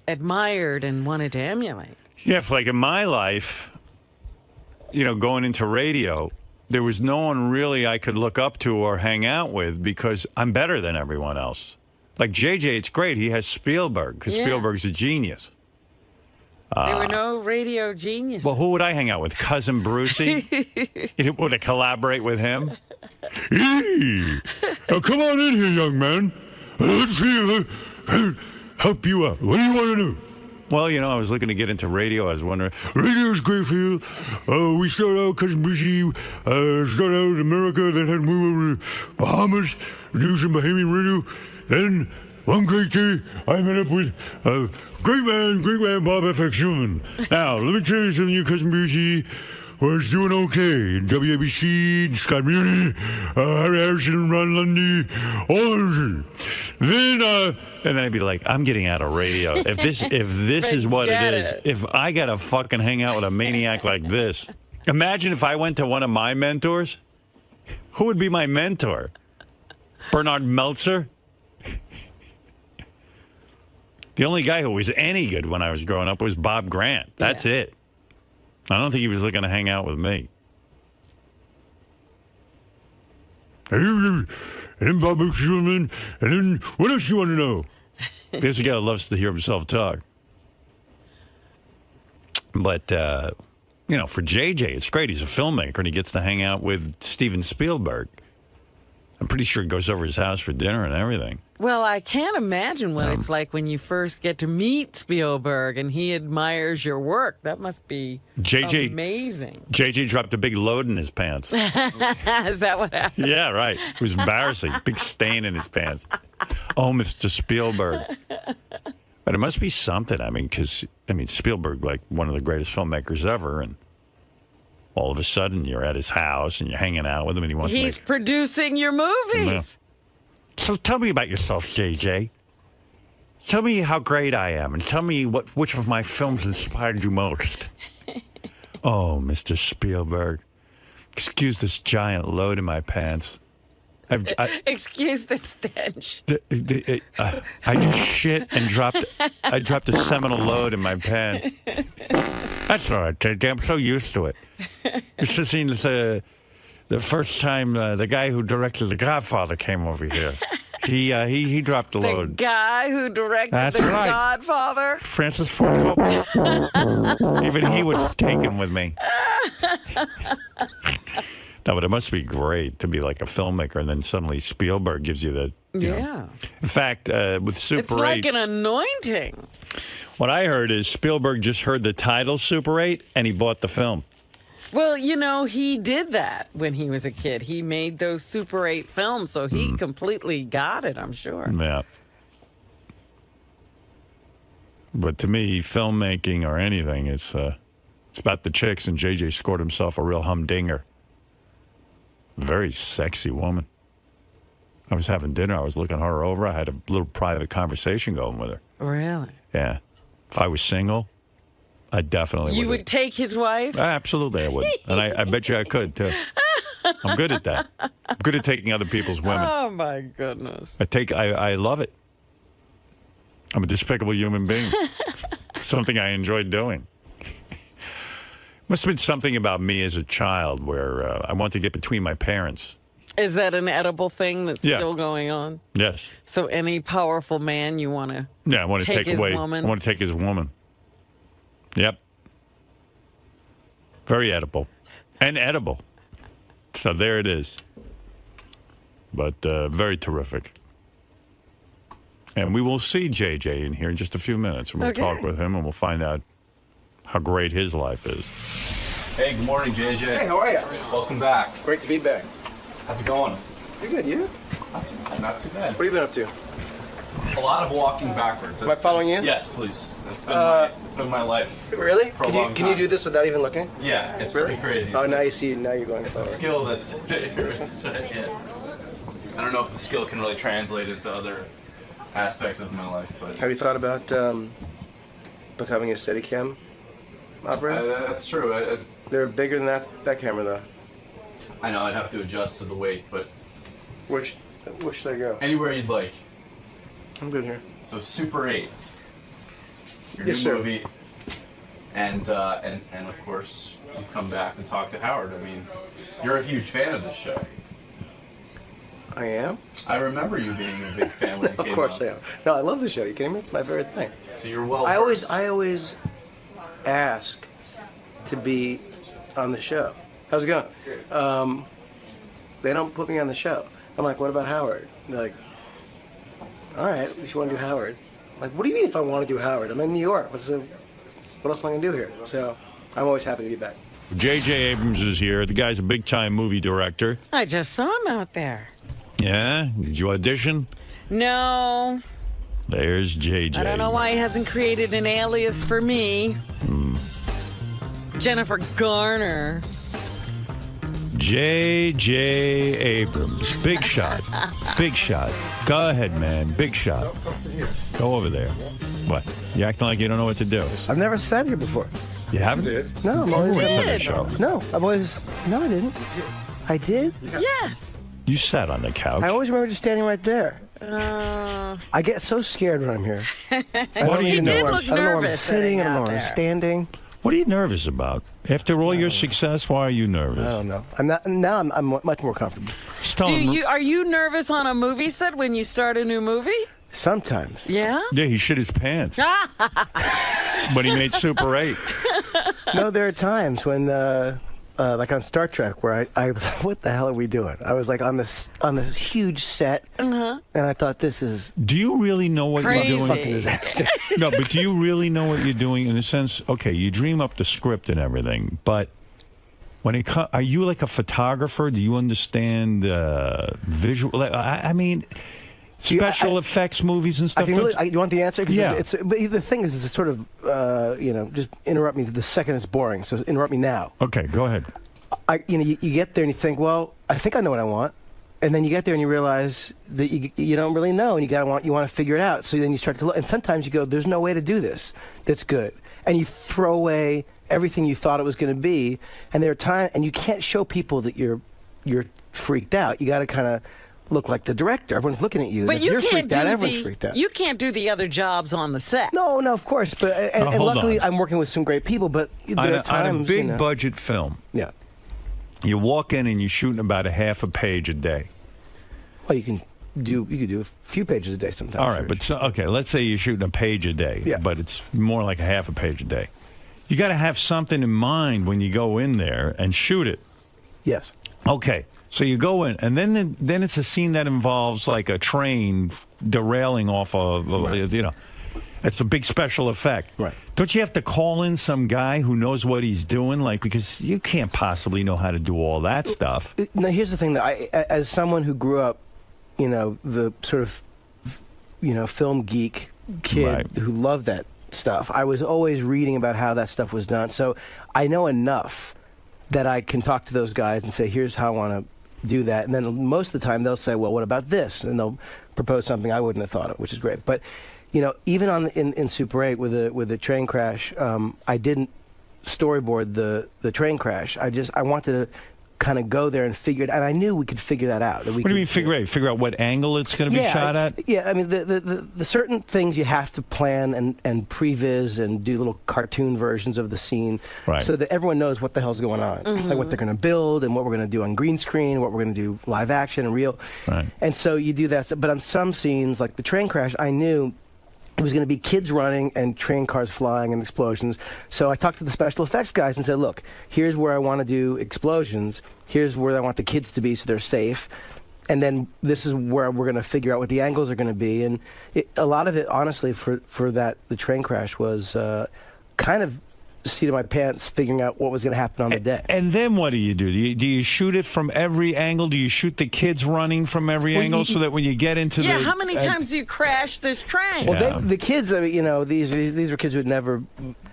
admired and wanted to emulate. Yeah, like in my life, going into radio, there was no one really I could look up to or hang out with because I'm better than everyone else. Like JJ, it's great. He has Spielberg because Yeah. Spielberg's a genius. There were no radio geniuses. Well, who would I hang out with? Cousin Brucey? Would I collaborate with him? Hey, come on in here, young man. Let's see, help you out. What do you want to do? Well, I was looking to get into radio. I was wondering, radio's great for you. We started out, Cousin Brucey, started out in America, then had to move over to Bahamas, do some Bahamian radio. Then, one great day, I met up with great man, Bob F.X. Schumann. Now, let me tell you something, you Cousin Brucey was doing okay. WABC, Scott Muni, Harry Harrison, Ron Lundy, all those. Then, and then I'd be like, I'm getting out of radio. If this is what it is, if I got to fucking hang out with a maniac like this. Imagine if I went to one of my mentors. Who would be my mentor? Bernard Meltzer? The only guy who was any good when I was growing up was Bob Grant. That's it. I don't think he was looking to hang out with me. And then Bob Schumann, and then what else you want to know? This guy loves to hear himself talk. But, for JJ, it's great. He's a filmmaker, and he gets to hang out with Steven Spielberg. I'm pretty sure he goes over his house for dinner and everything. Well, I can't imagine what it's like when you first get to meet Spielberg and he admires your work. That must be amazing. JJ dropped a big load in his pants. Is that what happened? Yeah, right. It was embarrassing. Big stain in his pants. Oh, Mr. Spielberg. But it must be something. Because Spielberg, like one of the greatest filmmakers ever, and all of a sudden you're at his house and you're hanging out with him and he wants to He's producing your movies. Yeah. So tell me about yourself, JJ. Tell me how great I am and tell me which of my films inspired you most. Oh, Mr. Spielberg. Excuse this giant load in my pants. Excuse the stench. I just shit and dropped a seminal load in my pants. That's all right, JJ. I'm so used to it. It's just the first time the guy who directed The Godfather came over here. He dropped a load. The guy who directed That's The right. Godfather? Francis Ford Coppola. Even he was taken with me. No, but it must be great to be like a filmmaker, and then suddenly Spielberg gives you the. Yeah. In fact, with Super It's 8. like an anointing. What I heard is Spielberg just heard the title Super 8 and he bought the film. Well, he did that when he was a kid. He made those Super 8 films, so he completely got it, I'm sure. Yeah. But to me, filmmaking or anything, it's about the chicks, and JJ scored himself a real humdinger. Very sexy woman. I was having dinner. I was looking her over. I had a little private conversation going with her. Really? Yeah. If I was single, I definitely You would. would take his wife? Absolutely, I would. And I bet you I could, too. I'm good at that. I'm good at taking other people's women. Oh, my goodness. I love it. I'm a despicable human being. Something I enjoyed doing. Must have been something about me as a child where I wanted to get between my parents. Is that an edible thing that's Yeah. still going on? Yes. So any powerful man you want to Yeah, I want to take his away. woman? I want to take his woman. Yep. Very edible. And edible. So there it is. But very terrific. And we will see JJ in here in just a few minutes. And we'll talk with him and we'll find out how great his life is. Hey, good morning, JJ. Hey, how are you? Welcome back. Great to be back. How's it going? Pretty good, you? Not too bad. What have you been up to? A lot of walking backwards. Am I following you? Yes, please. It's been my life. Really? For a long Can you time. do this without even looking? Yeah, it's really pretty crazy. Oh, now you see. Now you're going It's a forward. skill that's. Yeah. I don't know if the skill can really translate into other aspects of my life, but. Have you thought about becoming a Steadicam operator? That's true. They're bigger than that camera, though. I know I'd have to adjust to the weight, but. Where should I go? Anywhere you'd like. I'm good here. So Super 8. Your Yes, new sir. movie. And of course you come back to talk to Howard. I mean, you're a huge fan of this show. I am? I remember you being a big fan when it Of came course out. I am. No, I love the show. You kidding me? It's my favorite thing. So you're well I always ask to be on the show. How's it going? They don't put me on the show. I'm like, what about Howard? They're like, all right, at least you want to do Howard. I'm like, what do you mean if I want to do Howard? I'm in New York. What else am I going to do here? So I'm always happy to be back. J.J. Abrams is here. The guy's a big-time movie director. I just saw him out there. Yeah? Did you audition? No. There's J.J. I don't know why he hasn't created an alias for me. Jennifer Garner. J.J. Abrams. Big shot. Big shot. Go ahead, man. Big shot. Go over there. What? You acting like you don't know what to do. I've never sat here before. You haven't? No, I'm always You went to the show. No, No, I didn't. I did? Yes. You sat on the couch. I always remember just standing right there. I get so scared when I'm here. I don't even know where I'm sitting. I don't know where I'm standing. What are you nervous about? After all your success, why are you nervous? I don't know. I'm not. Now I'm much more comfortable. Are you nervous on a movie set when you start a new movie? Sometimes. Yeah? Yeah, he shit his pants when he made Super 8. No, there are times when, like on Star Trek, where I was like, what the hell are we doing? I was like on the huge set, and I thought, this is. Do you really know what Crazy. you're doing? Fucking disaster. No, but do you really know what you're doing in the sense, okay, you dream up the script and everything, but when it are you like a photographer? Do you understand visual? I mean, special effects movies and stuff. I can really, you want the answer? 'Cause Yeah. But the thing is, it's sort of, just interrupt me the second it's boring. So interrupt me now. Okay, go ahead. You get there and you think, well, I think I know what I want. And then you get there and you realize that you don't really know, and you want to figure it out. So then you start to look, and sometimes you go, "There's no way to do this. That's good," and you throw away everything you thought it was going to be. And there are times, and you can't show people that you're freaked out. You got to kind of look like the director. Everyone's looking at you. But If you you're can't freaked out. do Everyone's freaked out. You can't do the other jobs on the set. No, of course. But and hold luckily, on. I'm working with some great people. But there On are times, a big budget film, yeah, you walk in and you're shooting about a half a page a day. well, you could do a few pages a day sometimes. All right, but okay, let's say you're shooting a page a day, but it's more like a half a page a day. You got to have something in mind when you go in there and shoot it. Yes. Okay, so you go in, and then it's a scene that involves like a train derailing off of, it's a big special effect. Right. Don't you have to call in some guy who knows what he's doing? Like, because you can't possibly know how to do all that stuff. Now, here's the thing that as someone who grew up, the sort of, film geek kid who loved that stuff, I was always reading about how that stuff was done. So I know enough that I can talk to those guys and say, here's how I want to do that. And then most of the time they'll say, well, what about this? And they'll propose something I wouldn't have thought of, which is great. But, even in Super 8 with the train crash, I didn't storyboard the train crash. I wanted to kind of go there and figure it, and I knew we could figure that out. What do you mean figure out? Figure out what angle it's going to be shot at? Yeah, I mean the certain things you have to plan and previs and do little cartoon versions of the scene, so that everyone knows what the hell's going on, like what they're going to build and what we're going to do on green screen, what we're going to do live action and real. Right. And so you do that, but on some scenes like the train crash, I knew it was going to be kids running and train cars flying and explosions. So I talked to the special effects guys and said, look, here's where I want to do explosions. Here's where I want the kids to be so they're safe. And then this is where we're going to figure out what the angles are going to be. And a lot of it, honestly, for the train crash was kind of seat of my pants figuring out what was going to happen on the day. And then what do? Do you shoot it from every angle? Do you shoot the kids running from every angle so that when you get into yeah, how many times do you crash this train? Well, the kids, I mean, you know, these were kids who had never,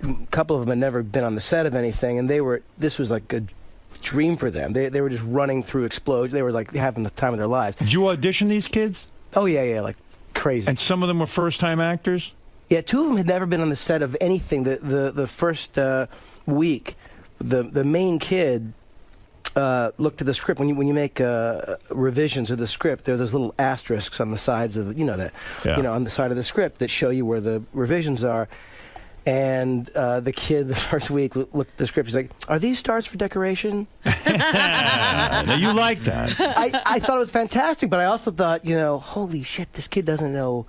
a couple of them had never been on the set of anything, and this was like a dream for them. They were just running through explosions. They were like having the time of their lives. Did you audition these kids? Oh, yeah, like crazy. And some of them were first-time actors? Yeah, 2 of them had never been on the set of anything. The first week, the main kid looked at the script. When you make revisions of the script, there are those little asterisks on the sides of on the side of the script that show you where the revisions are. And the kid the first week looked at the script. He's like, "Are these stars for decoration?" Now, you like that? I thought it was fantastic, but I also thought, holy shit, this kid doesn't know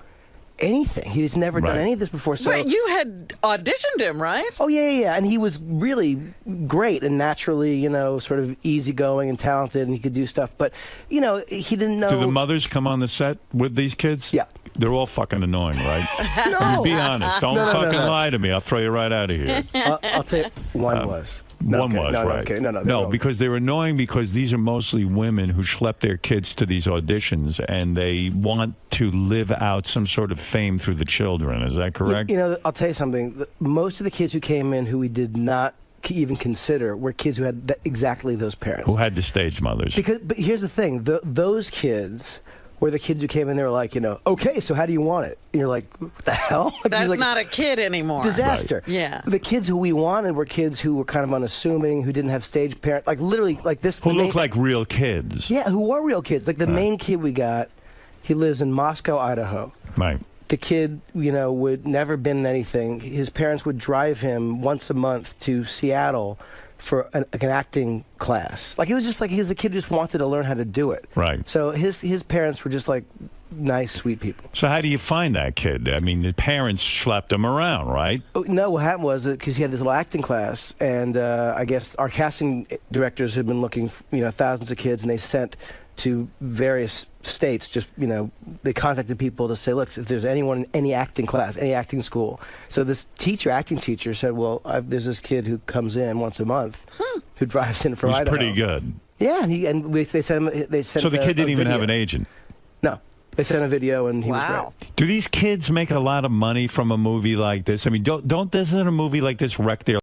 anything. He's never done any of this before. So Wait, you had auditioned him, right? Oh yeah, and he was really great and naturally, sort of easygoing and talented, and he could do stuff. But he didn't know. Do the mothers come on the set with these kids? Yeah. They're all fucking annoying, right? No. I mean, be honest. Don't No, fucking lie to me. I'll throw you right out of here. I'll tell you, one was. One was, no, right. Okay. No, because they're annoying because these are mostly women who schlep their kids to these auditions and they want to live out some sort of fame through the children. Is that correct? I'll tell you something. Most of the kids who came in who we did not even consider were kids who had exactly those parents. Who had the stage mothers. But here's the thing. Those kids were the kids who came in, they were like, okay, so how do you want it? And you're like, what the hell? That's not a kid anymore. Disaster. Right. Yeah. The kids who we wanted were kids who were kind of unassuming, who didn't have stage parents, like literally like this. Who look like real kids. Yeah, who were real kids. Like the main kid we got, he lives in Moscow, Idaho. Right. The kid, would never been in anything. His parents would drive him once a month to Seattle for an acting class. Like, it was just like he was a kid who just wanted to learn how to do it. Right. So his parents were just like nice, sweet people. So how do you find that kid? I mean, the parents schlepped him around, right? Oh, no, what happened was because he had this little acting class, and I guess our casting directors had been looking for, thousands of kids, and they sent to various states, they contacted people to say, look, if there's anyone in any acting class, any acting school. So this acting teacher said, well, there's this kid who comes in once a month who drives in from He's Idaho. pretty good. Yeah, they sent him. So the kid didn't even have an agent? No. They sent a video, and he was great. Do these kids make a lot of money from a movie like this? I mean, doesn't a movie like this wreck their